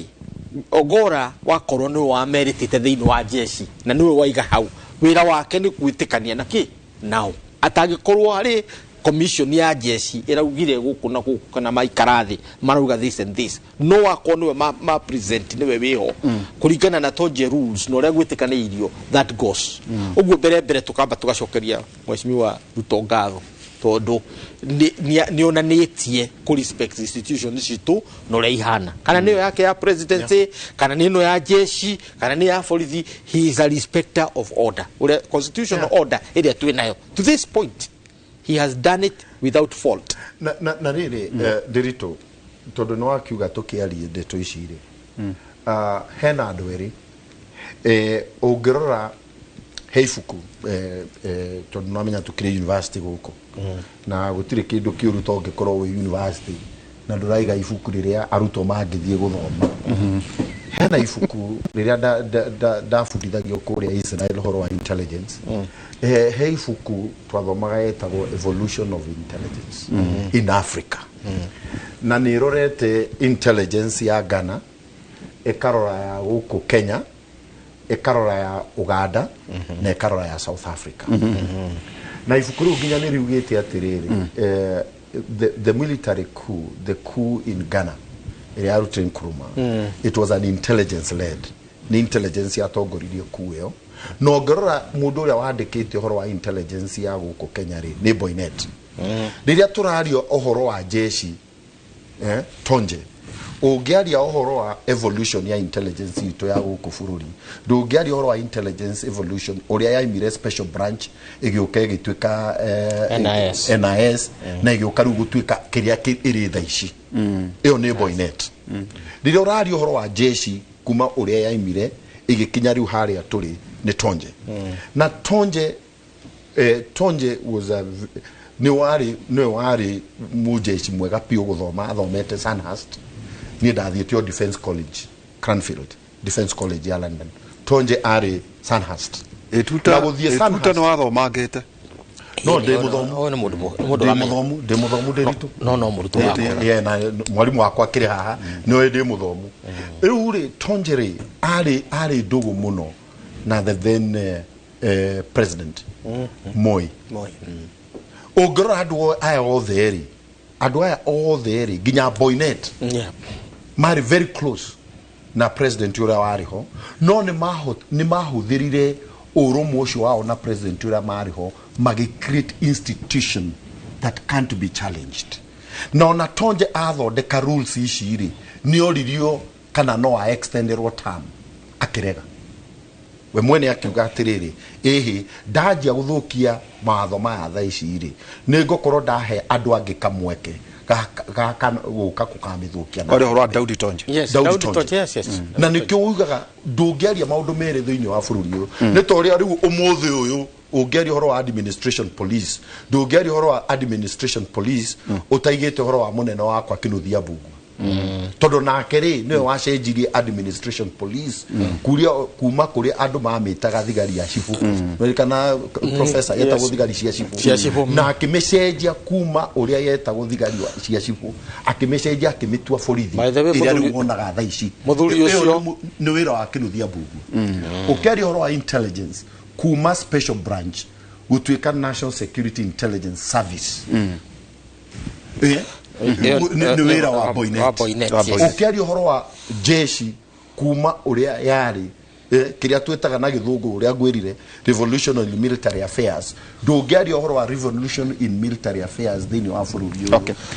Ogora wakorwo ni wa meritite thiini wa jeshi na niwe waiga hau wira wake ni kwitikania na ki nao atagikorwo ari commission ya jeshi iraugire guku na guku kana maikarathi marauga this and this no wako niwe ma present niwe wiho kuringana na toje rules no regwitikanirio that goes uguo mbere tukamba tugacokeria mweshimiwa Ruto ngatho tondu ni onanitie ku respect institutions citu no reihana kana niyo yake ya presidency kana nino ya jeshi kana ni ya police he is a respecter of order ule constitutional order ile tuinayo to this point he has done it without fault na riri Ndiritu tondu no akiuga tukiarie ndeto ici ri hena andu eri ungirora heifuku tondu no amenya tukire university guku na gutire kindu kiuru tongikorwo wi university na nduraiga ifuku riria aruto mangithie guthoma hena ifuku riria da fundithagio kuria Israel horo wa intelligence he ifuku twathomaga etagwo evolution of intelligence in Africa na nirorete intelligence ya Ghana ekarora ya guku Kenya ekarora ya Uganda na ekarora ya South Africa na ifuku riu nginya niriugite atiriri the military coup, the coup in Ghana Yaruti Nkrumah it was an intelligence led ni intelligence ya tongoririo coup yo no ngorora mundu uria wandikite horo wa intelligence ya guko Kenya ri ni Boynet riria turario ohoro wa jeshi tonje ungiaria ohoro wa evolution ya intelligence ito ya guko bururi ndungiaria ohoro wa intelligence evolution uria yaimire special branch igioka igituika NIS na igioka riu gutuika kiria iri thaici iyo ni Boynet riria urario ohoro wa jeshi kuma uria yaimire igikinya riu haria turi ni tonje na tonje was a ni wari mujeshi mwega pio guthoma athomete Sandhurst ni ndathiĩte Defence College Cranfield Defence College ya London tonje ari Sandhurst etuta no athomangite no de muthomu no muthomu Ndiritu no muruto wako ye na mwalimu wakwa kire haha no de muthomu riu ri tonje ri ari ndugu muno na the then president Moi ogora adu aya all there ginya Boynet mari very close na president ura wariho no ni mahuthirire urumu ucio wao na president ura mariho magi create institution that can't be challenged no na tonje athondeka rules ici ri ni oririo kana no a extenderwo term akirega we mwene akiuga atiriri ndajia guthukia maatho ma tha ici ri ni ngokoro ndahe andu angi kamweke guka kukamithukia ore horo Daudi Tonje Daudi Tonje yes na nikio ugaga ndungiaria maundu mere thiini wa bururi uyu ni to ria riu umuthi uyu ungiaria horo wa administration police ndungiaria horo wa administration police utaigite horo wa munene wakwa Kinuthia Mbungu todo nake ri niwe wacenjirie administration police kuria kuma kuri andu mamitaga thigari ya cifu kana professor yetagwo thigari cia cifu na akimecenjia kuma uria yetagwo thigari cia cifu akimecenjia akimitua borithi iria riu wonaga tha ici muthuri ucio ni wira wa Kinuthia Mbungu ukiaria horo wa intelligence kuma special branch gutuika National Security Intelligence Service ni wira wa Boynet ukiaria horo wa jeshi kuma uria yari kiria twetaga na githungu uria ngwirire revolution in military affairs ndungiaria horo wa revolution in military affairs thini wa bururi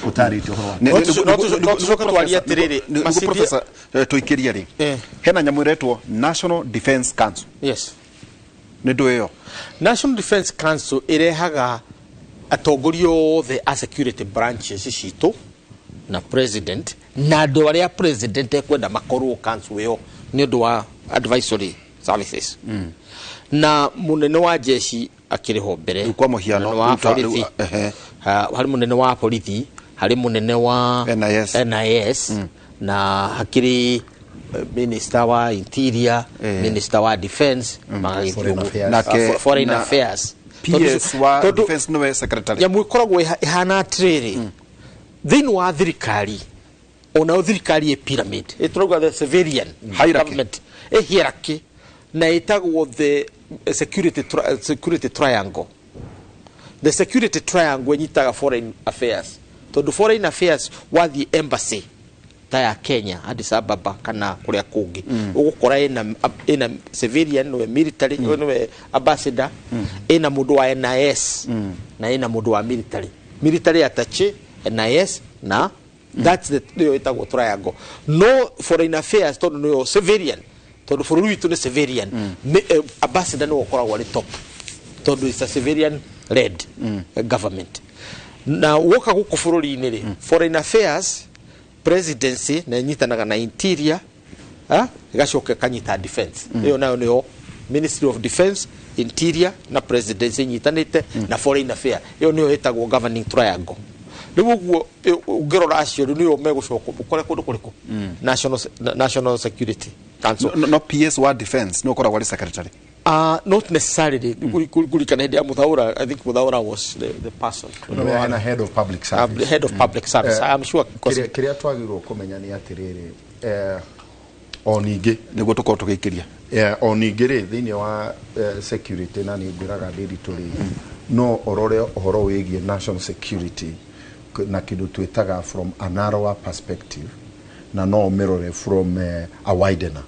utarite horo no tucoka twaria tiriri professor tuikiria ri hena nyamuretwo National Defence Council yes ni nduyo National Defence Council irehaga atongorio the security branches citu na president na ndo aria president ekwenda makorwo council yo ni ndo wa advisory services na munene wa jeshi akiriho mbere kwa muhiano wa borithi hari munene wa borithi hari munene wa NIS na hakiri minister wa interior, minister wa defense, foreign affairs, PS wa defense no secretary ya mwikoragwo ihana triri thini wa thirikari ona thirikari e pyramid itroga the civilian government hierarchy na itagwo the security triangle. The security triangle nyitaga foreign affairs. Tondu foreign affairs wa the embassy ta ya Kenya Addis Ababa kana kuria kungi ugukora ina civilian no military no ambassador ina mundu wa NIS na ina mundu wa military attaché NIS na that's the itagwo triangle. No foreign affairs tondu no civilian tondu fururu itu ne civilian ambassador no ukora wa top tondu is a civilian led government. Na woka guku fururu iniri foreign affairs presidency na nyitanaga na interior gashoke kanyita defense iyo nayo niyo ministry of defense, interior na presidency nyitanite na foreign affairs iyo niyo etagwo governing triangle. Nibugo ugero acio niyo megushoka ukore kundu kuriko national security council no PS wa defense no kora wali secretary not necessarily kulikana hedi Muthaura. I think Muthaura was the person and a head of public service. Head of public service. I'm sure kiria twagirwo kumenya ni atiriri onige niguo tuko tugikiria onige ri thini wa security na ni ngiraga ndiri turi no orore ohoro wigie national security na kindu twitaga from a narrower perspective na no mirror from a widener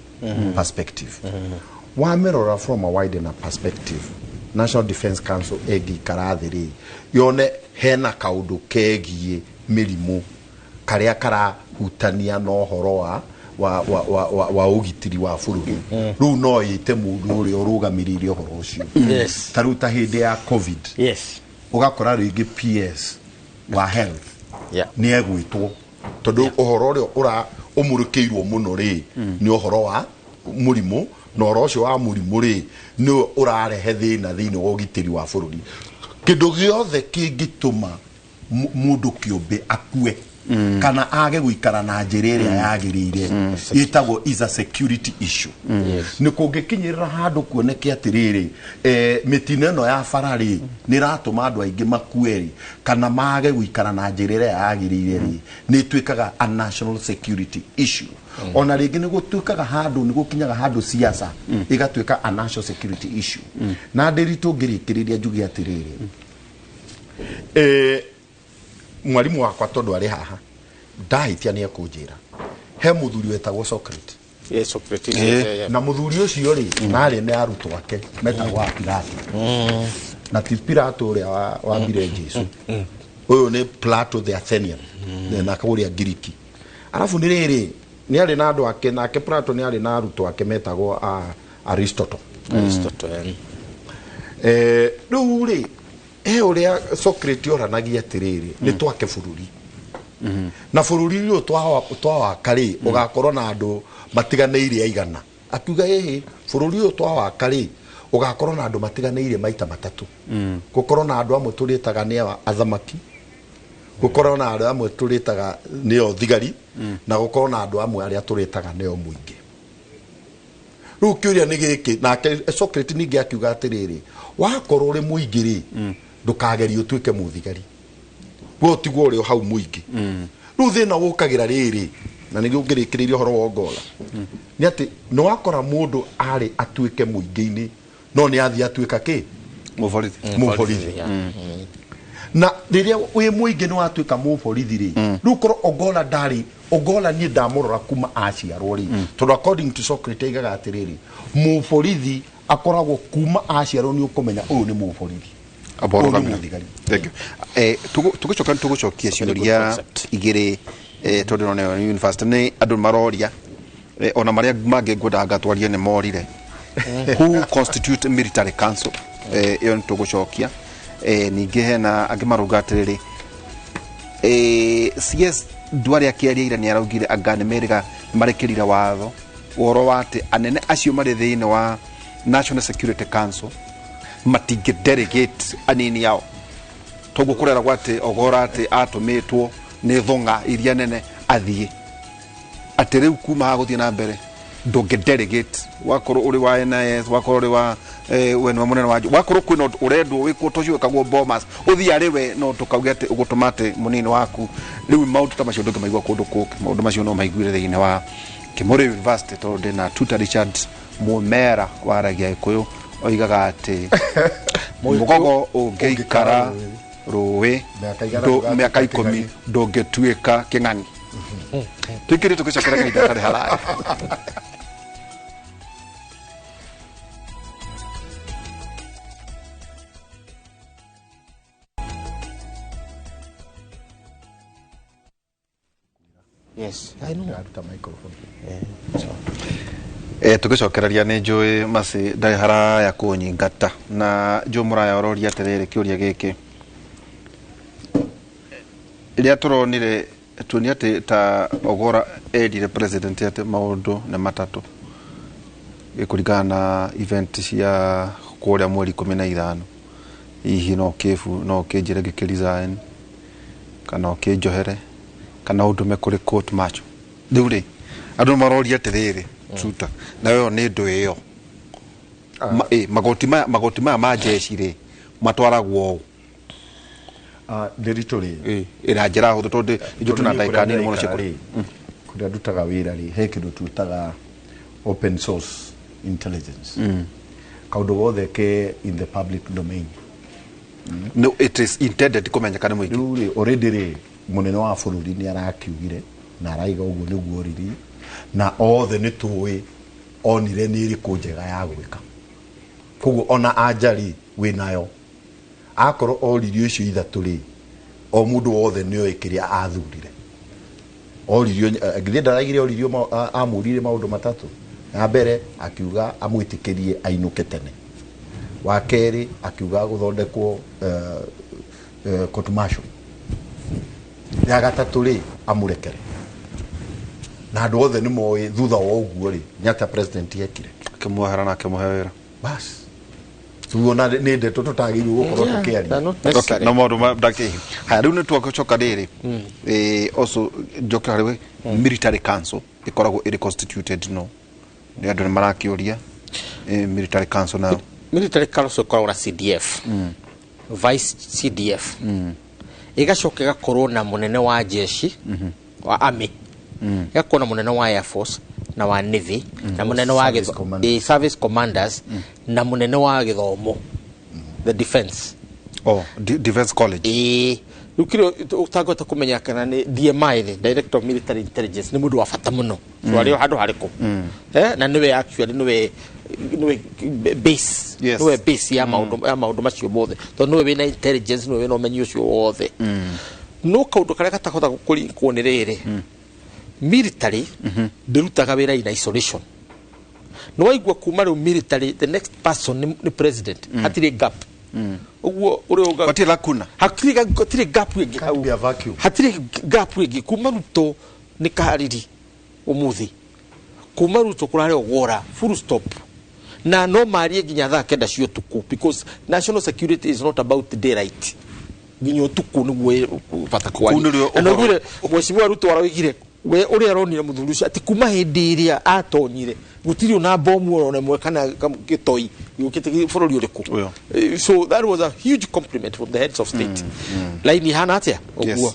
perspective. Wamerora from a widener perspective, National Defense Council egi karathiri yone hena kaundu kegie mirimu karia kara hutania no horo wa ugitiri wa bururi ru no yite mundu uri orugamirire horo ucio taruta hindi ya covid ugakora ringi PS wa health ni egwitwo tondu uhoro uri ura umurukiirwo muno ri ni uhoro wa murimu no rocio wa murimu ri ni urarehe thina thini wa ugitiri wa bururi kindu giothe kingituma mundu kiumbe akue kana age guikara na njirire yagirire itagwo is a security issue. Ni kungikinyirira handu kuoneke atiriri mitino no ya farari ni ratuma andu aingi makueri kana mage guikara na njirire yagirire ni twikaga a national security issue. Ona ringi ni gutuikaga handu ni gukinyaga handu siasa igatuika a national security issue. Na ndiritu ngirikiriria njugi atiriri mwalimu wakwa tondu ari haha ndahitia ni ekunjira he muthuri wetagwo Socrates na muthuri ucio ri nari ne arutwo ake metagwo Pilato na ti Pilato uri wa mbire Jesu uyu ni Plato the Athenian na kauria Giriki alafu niriri ni ari na andu ake na ake Plato ni ari na arutwo ake metagwo Aristotle ri uria Socrates oranagia atiriri ni twake bururi na bururi rio twa kari ugakorwo na andu matiganeire aigana akiuga bururi rio twa kari ugakorwo na andu matiganeire maita matatu gukorwo na andu amwe turitaga ni athamaki gukorwo na andu amwe turitaga nio thigari na gukorwo na andu amwe aria turitaga nio muingi riu kiuria ni giki na Socrates ningi akiuga atiriri wakorwo ri muingi ri ndukagerio tuike muthigari wo tigwo uri hau muingi riu thina wukagira riri na nigio ngirikiririo horo wa ngola ni ati no wakora mundu ari atuike muingi-ini no ni athi atuika ki muborithi na riria wi muingi ni watuika muborithi ri riu korwo ogola ni ndamurora kuma aciarwo ri tondu according to Socrates igaga atiriri muborithi akoragwo kuma aciarwo ni ukumenya uyu ni muborithi Thank you. Tugucokia ciuria igiri tondu no ne university ni andu maroria ona maria mange ngwenda ngatwarie ni morire who constitute military council iyo tugucokia ningi hena angi marugatiriri CS ndwari akiaria ira ni araugire angane meriga marekirira watho woro wate anene acio mari thiini wa National Security Council matige delegate anini yao togo kurera gwate ogorate atumitwo ni thonga iria nene athie ateriu kuma guthie na mbere ndunge delegate wakorwo uri wa NIS wakorwo uri wa wenu munene wa wakorwo kwino urendwo wiko tocio kagwo bombas uthi ari we no tukauge ati ugutumate munini waku riu maundu ta macio ndunge maigwa kundu kuke maundu macio no maiguire thiine wa Kimuri University tondu na Tutor Richard Mumera waragia Gikuyu oigaga ati mugogo ungeikara ruwi miaka 10 ndungetuika king'ang'i tikiri tukicokera kaita kare halaya Yes, I know. Got microphone. Tugicokereria ni njui masi ndari haraya kunyingata na nju muraya ororia atiriri kiuria giki iria turonire tuoni ati ta Ogora edire president ati maundu na matatu ikuringana na event cia kuria mweri 15 hihi no kifu no kinjire gikirizaini kana kinjohere kana undume kuri court march riu ri andu maroria atiriri tuta na yo ni ndu iyo magoti maya ma jeshi ri matwaragwo ndiritori ira njira huthu tondu ijo tuna ndaika nini muno cikuri kuria ndutaga wira ri he kindu tutaga open source intelligence kaundu gothe ke in the public domain no it is intended kumenyekana mwiki riu already ri munene wa bururi ni arakiugire na araiga uguo niguo riri na othe ni tuwi onire ni iriku njega ya gwika koguo ona ajari winayo akoro oririo icio ithatu ri o mundu wothe ni oikiria athurire oririo ngire ndaraigire oririo amurire maundu matatu na mbere akiuga amwitikirie ainuke tene wa keri akiuga guthondekwo court-martial ya gatatu ri amurekere na andu othe ni moi thutha wa uguo ri nyata president yekire kimwahara na kimwahera bas tuona ni ndeto tutagirwo gukorwo tukiaria no maundu ndaki haya riu ni twacoka riri also njoka hariwe military council ikoragwo iri constituted no ni andu ni marakiuria military council na military council ikoragwo na CDF vice CDF igacoka igakorwo na munene wa jeshi wa army igakorwo na munene wa air force na wa navy na munene wa service commanders na munene wa githomo the defense defense college ukiro utagota kumenya kana ni DMI the director of military intelligence ni mundu wa fata muno so ari handu hariko na niwe actually niwe base niwe base ya maundu macio mothe to niwe wina intelligence niwe no menyo cio wothe no kaundu kare gatakota gukurinko ni riri military ndirutaga wira in isolation no waigwa kuma ru military the next person ni president hatire gap uguo uri uga hatire lacuna hatire gap igi hatire gap igi kuma ruto ni kahariri umuthi kuma ruto kurare Ogora full stop na no marie ginya tha kenda cio tuku because national security is not about daylight ginyo tuku ni gwe fata kwa no gure mweshimwa ruto warawigire we uri aronire muthuri ucio ati kuma hindi iria atonyire gutiri ona bomu ona mwe kana gitoi yukite bururi uriku so that was a huge compliment from the heads of state laini hana atia oguo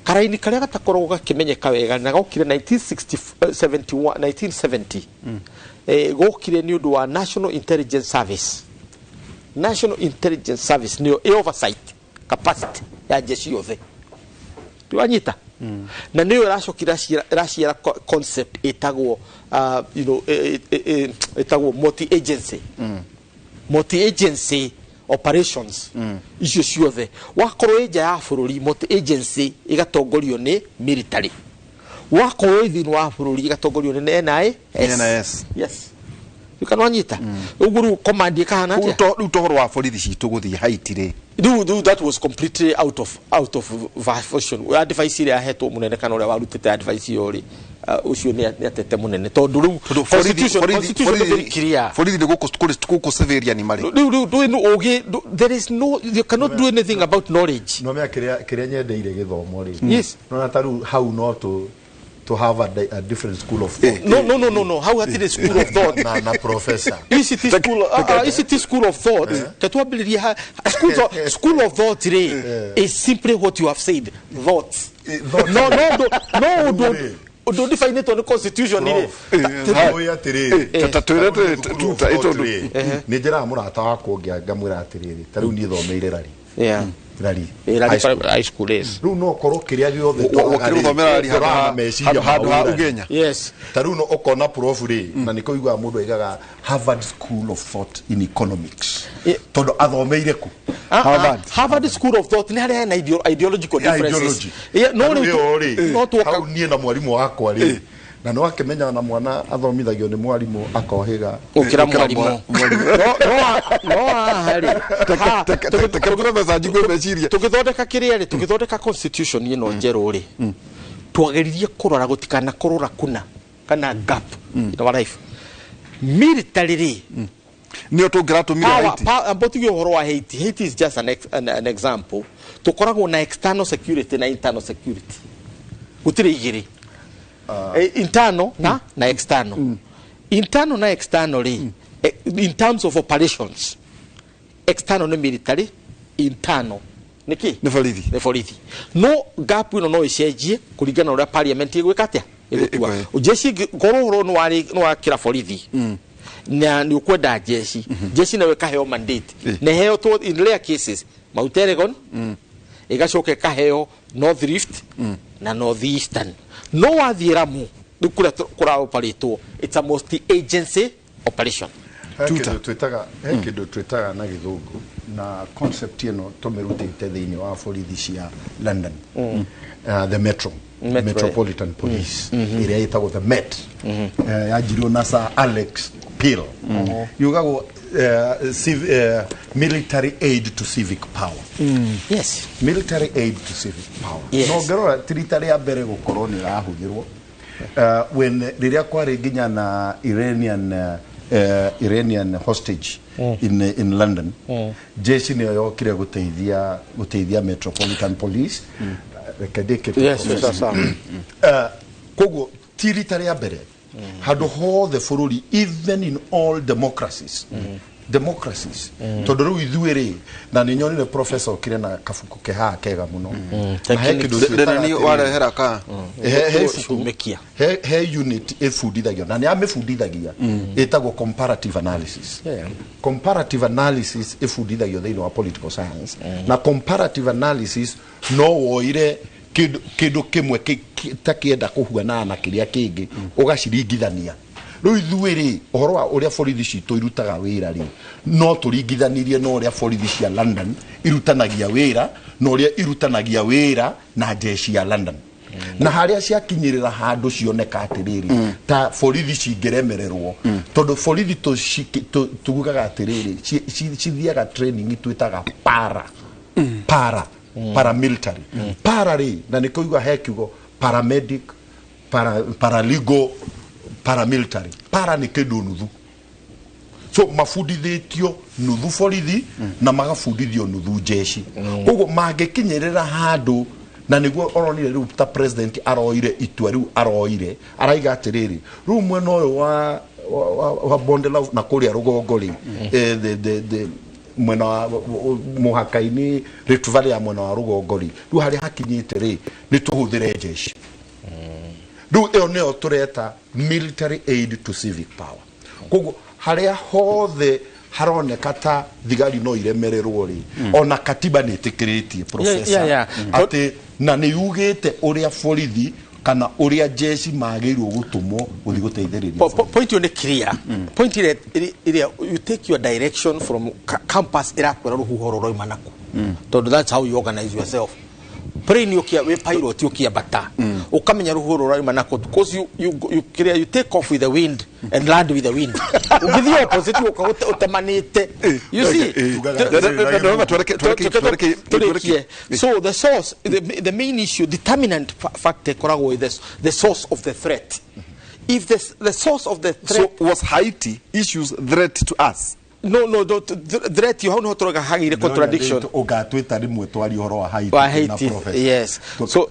karaini karia gatakorwo gakimenyeka wega na gokire 1970 gokire ni undu wa National Intelligence Service ni oversight capacity ya jeshi yothe tuanyita na niyo rashira concept etagwo etagwo multi agency operations icio ciothe wakorwo nja ya bururi multi agency igatongorio ni military wakorwo thini wa bururi igatongorio ni NIS yes ukanwanyita uguru command ikana atia utohoro wa borithi citu guthii haitire that was completely out of version advice ile ahetwo munene kana ule warutite advice yori ucio ni atete munene tondu ru constitution very clear borithi ni guku severia ni mari there is no you cannot do anything about knowledge no me kiria nyendeire githomo ri yes no na taru hau no to have a different school of thought. No. How at the school of thought? na professor. Is it school of thought? School of thought today is simply what you have said. Thoughts. Don't define it on the constitution. Yeah. High school days. Yes. Taruno okona profuri na niko igwa mundu aigaga Harvard School of Thought in Economics. Todo athomeire ku. Harvard School of Thought ni hare na ideological differences. No to how nie na mwalimu wako ari. Na no akimenya na mwana athomithagio ni mwalimu akohiga ukira mwalimu no hari tukira message ngwe meciria tukithondeka kiria tukithondeka constitution ino njeru ri twageririe kurora gutikana kurora kuna kana gap in our life military ni otungira tumira Haiti ambotugio horo wa Haiti is just an example tukoragwo na external security na internal security gutire igiri internal na external. Internal na external in terms of operations. External na military, internal. Niki? Ne forithi. No gap no icenjie kuringana na parliament igwika atia. Jeshi gororo no akira forithi. Na ni ukwenda jeshi. Jeshi na weka heo mandate. Ne heo to in rare cases. Mauteregon. Igacoke kaheo North Rift na Northeastern. No wathiramu kura operate. It's a multi-agency operation. Kido twitaga na githungu na concept ino tumerutite thiini wa borithi cia London. The Metropolitan Police. Iria itagwo the Met. Yajirio na Sir Alex Peel. Yugago military aid to civic power. Yes. Military aid to civic power. Yes. No gerora tiritari ya mbere gukorwo ni rahũthĩrwo when riria kwari nginya na Iranian hostage in London. Jeshi ni yokire guteithia Metropolitan Police. Yes, kogo tiritari ya mbere had all the fururi, even in all democracies. Todoro ithuere na ni nyonire professor kirena kafuku keha kega muno. Ni wale heraka. He unit efudithagio na ni amefudithagia etagwo comparative analysis. Comparative analysis efudithagio thĩinĩ wa political science. Na comparative analysis no woire kidu kimwe takienda kuhuana na kiria kingi ugaciringithania. Riu ithueri uhoro wa uria borithi citu irutaga wira ri no turingithanirie no uria borithi cia London irutanagia wira no uria irutanagia wira na jeshi ya London. Na haria ciakinyirira handu cioneka atiriri ta borithi cingeremererwo tondu borithi tugugaga atiriri cithiaga training twitaga paramilitary. Para ri na nikuigwa hekiugo paramedic, paralegal, paramilitary. Para ni kindu nuthu. So mafundithitio nuthu borithi na magafundithio nuthu jeshi. Koguo mangikinyirira handu na niguo oronire riu ta president aroire itua riu aroire araiga atiriri riu mwena uyu wa Bondela na kuria rugongo ri the mwena muhakaini Rift Valley ya mwena wa rugongo ri riu hari hakinyite ri ni tuhuthire jeshi. Riu eo neo tureta military aid to civic power. Koguo haria hothe haroneka ta thigari no iremererwo ri ona katiba ni tikiritie professor ati na ni yugite uria borithi kana uria jeshi magirwo gutumwo guthi guteithiriria. Point you clear. Point ile you take your direction from campus irakwera ruhoro roi manako. That's how you organize yourself. Plane yokia we pilot yokia bata ukamenya ruhoro roi manako because you take off with the wind and land with the wind. Ugithio opposite utamanite. You see so the source, the main issue, determinant factor korago is the source of the threat. If the source of the threat was Haiti issues threat to us. no threat you how no toroga hagire contradiction ugatwita rimwe twari horo wa Haiti na professor. Yes, so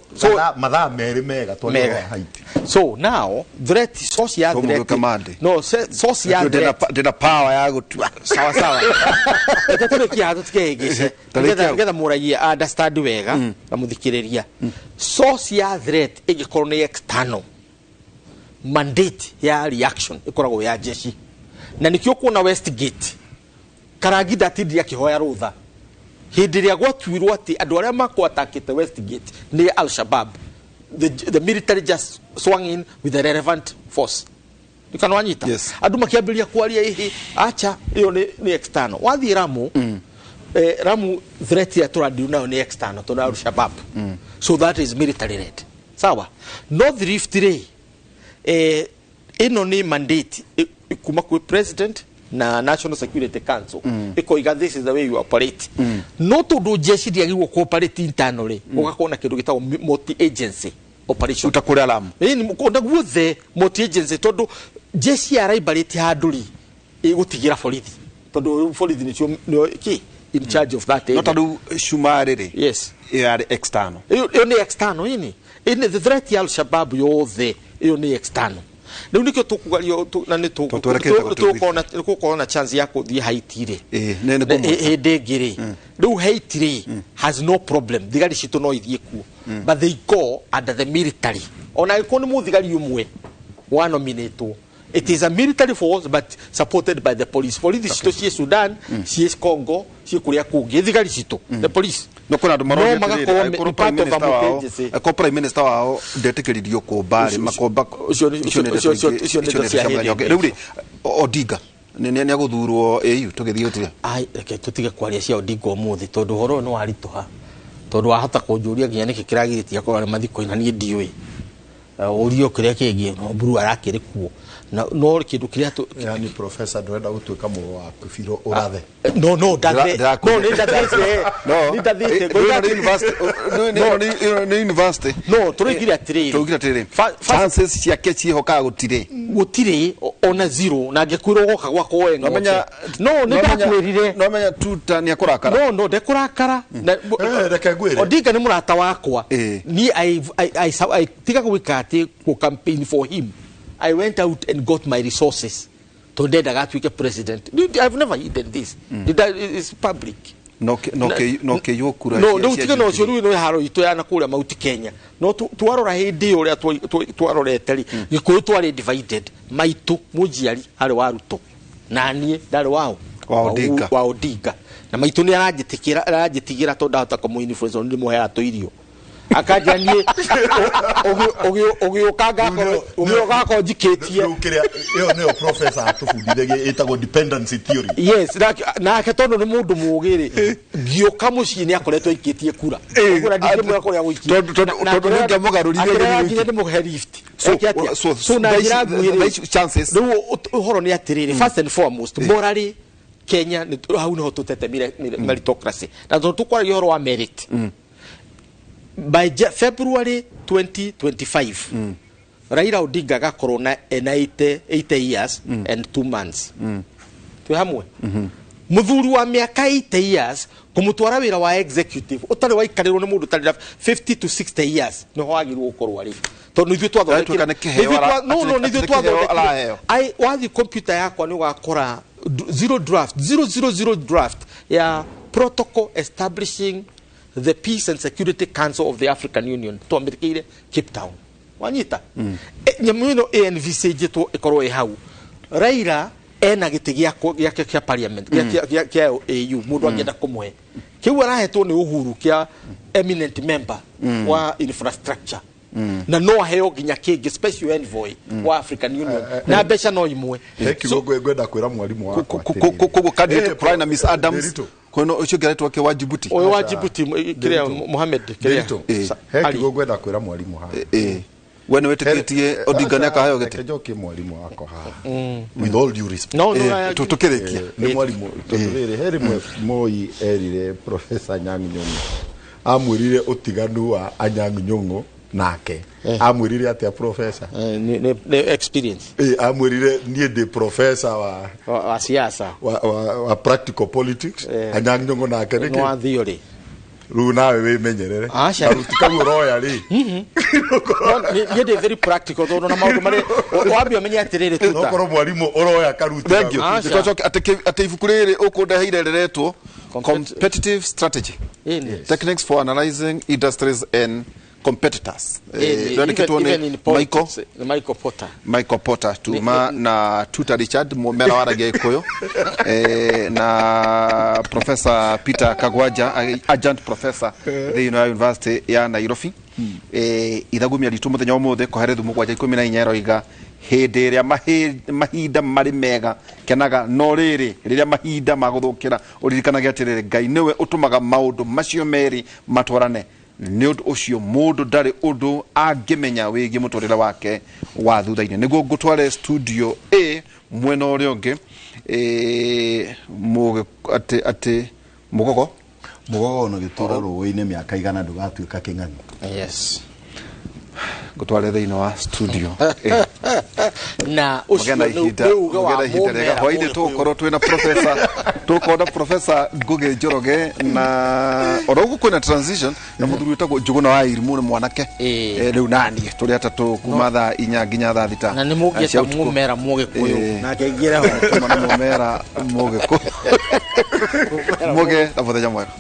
madha meri mega twari horo wa Haiti. So now threat social threat no social threat dina power ya gutua sawa tatore kiatu tikegese getha muragia understand wega na muthikiriria social threat igikorwo ni external mandate ya reaction ikoragwo ya jeshi na nikio kuona Westgate Karagita atidia kihoya rutha hindi ria gwatuirwo ati andu aria makwatakite Westgate ni Al-Shabaab. The military just swung in with the relevant force. Nikanwanyita andu makiambiria kwaria ihi acha iyo ni external wathi Ramu Ramu threat ya turadi nayo ni external to Al-Shabaab. So that is military led. Sawa North Rift Ray ino ni mandate kuma kwa president na National Security Council ikoiga this is the way you operate. No to do jeshi diagirwo cooperate internally ugakona kindu gitagwo multi agency operation utakuri alamu ni mukunda guothe multi agency tondu jeshi ya raibarite handuri igutigira borithi tondu borithi ni ki in charge of that area. Tondu shumarire yes are external iyo ni external ini the threat ya Al-Shabaab yothe iyo ni external. Riu nikio tukugario na ni tukona chance ya kuthie Haiti ri ndengiri riu Haiti ri has no problem thigari citu no ithie kuo but they go under the military ona iko ni muthigari umwe wa nominate. It is a military force but supported by the police. Police citu cie Sudan cie Congo cie kuria kungi thigari citu the police no kuna andu marogete ko prime minister wao ndetikiririo kumbari makomba riu Odinga ni aguthurwo AU tugithie utire ai reke tutige kwaria cia Odinga umuthi tondu horo no arituha tondu ahota kunjuria nginya niki kiragiritia ko mathiko ina ni ndiui urio kiria kingi no buru arakiri kuo no kindu kiria yani professor ndwenda gutuika mugo wa kufiro urathe no dathe no ni dathe no ni dathe no university no turigira atiri chances ciake cihoka gutire ona zero na ngekwiro goka gwako wengo no ni ndakwirire no menya tuta ni akurakara no ndekurakara reke gwire Odinga ni murata wakwa ni I tiga gwikati ku campaign for him. I went out and got my resources to then I got to be president. I've never eaten this. It's public. No yokura no tiga no cio no haro itu ya na kuria Mount Kenya no twarora hindi uria twarorete ri gikuyu twari divided maitu mujiari hari waruto na nie ndari wao wa Odinga na maitu ni arajitikira to ndahota komu influence ndi muhera to irio akajanie ogio jiketie ukiria iyo neo professor atufundithagia itagwo dependency theory yes na ketondo ni mundu mugiri gioka muci ni akoretwo ikitie kura kura ndike mu akoria guikia tondu nge mugarurire ni muhe lift so na iraguire chances no horo ni atirire first and foremost morally Kenya ni hau no tutete meritocracy na tukwa horo wa merit by February 2025 Raila Odinga gakorwo na 80 years and 2 months tu hamwe muthuri wa miaka 80 years kumutwara wira wa executive utari waikarirwo ni mundu tari 50 to 60 years no hwagirwo ukorwo ari tondu ithu twathondekire no nithu twathondekire ai wathi computer yakwa ni ugakora zero draft ya protocol establishing the Peace and Security Council of the African Union to America Cape Town wanyita nyamino ANVC to ikorwo hau Raila ena giti giake kia parliament kia AU mundu angenda kumwe kiu arahetwo ni Uhuru kia eminent member wa infrastructure na no heo ginya kingi special envoy wa African Union na besha no imwe gwenda kwira mwalimu wako kugo candidate Prime Miss Adams kono ucio geretwo ke wajibuti oyo wajibuti kiria Mohamed kiria kigo gwenda kwira mwalimu ha wene wetikitie Odinga ne kahayo gete kejoke mwalimu wako ha with all due respect no tutukirekia ni mwalimu tuturire heri Moi erire Professor Nyang'u Nyong'o amwirire utiganu wa Anyang'u Nyong'o nake amwirire atia professor ni experience amwirire nie de professor wa siasa wa practical politics Anyang' Nyong'o nake no wa theory riu nawe wimenyerere Acha. arutikagu roya ri ni de very practical though na maundu mari wambi amenye atiriri tuta nokorwo mwarimu uroya karuti thank you tucoke ate ibuku riri ukundeheire riretwo competitive strategy techniques for analyzing industries and competitors even in politics Michael Porter tuma na Tuta Richard mumera waragia ikuyu na Professor Peter Kagwaja adjunct professor the University ya Nairobi ithagumia ritu muthenya umuthe koherethu 7:14 roiga hindi iria mahinda mari mega kenaga no riri riria mahinda maguthukira uririkanaga atiriri Ngai niwe utumaga maundu macio meri matwarane ni undu ucio mundu ndari undu angimenya wigi muturire wake wa thutha-ini niguo ngutware studio A mwena uria ungi ati mugogo no gitura ruwi-ini miaka igana ndugatuika king'ani yes ngutware thiini wa studio na ucio uga wa mumera hwaini tukorwo twina professor Ngugi Njoroge na orogu kwina transition na muthuri witagwo Njuguna wa Irimu ni mwanake riu nani turi atatu kuma thaa 4 nginya thaa 6 na ni mugieta mumera mugikuyu na kegira ho mumera mugikuyu muge na muthenya mwega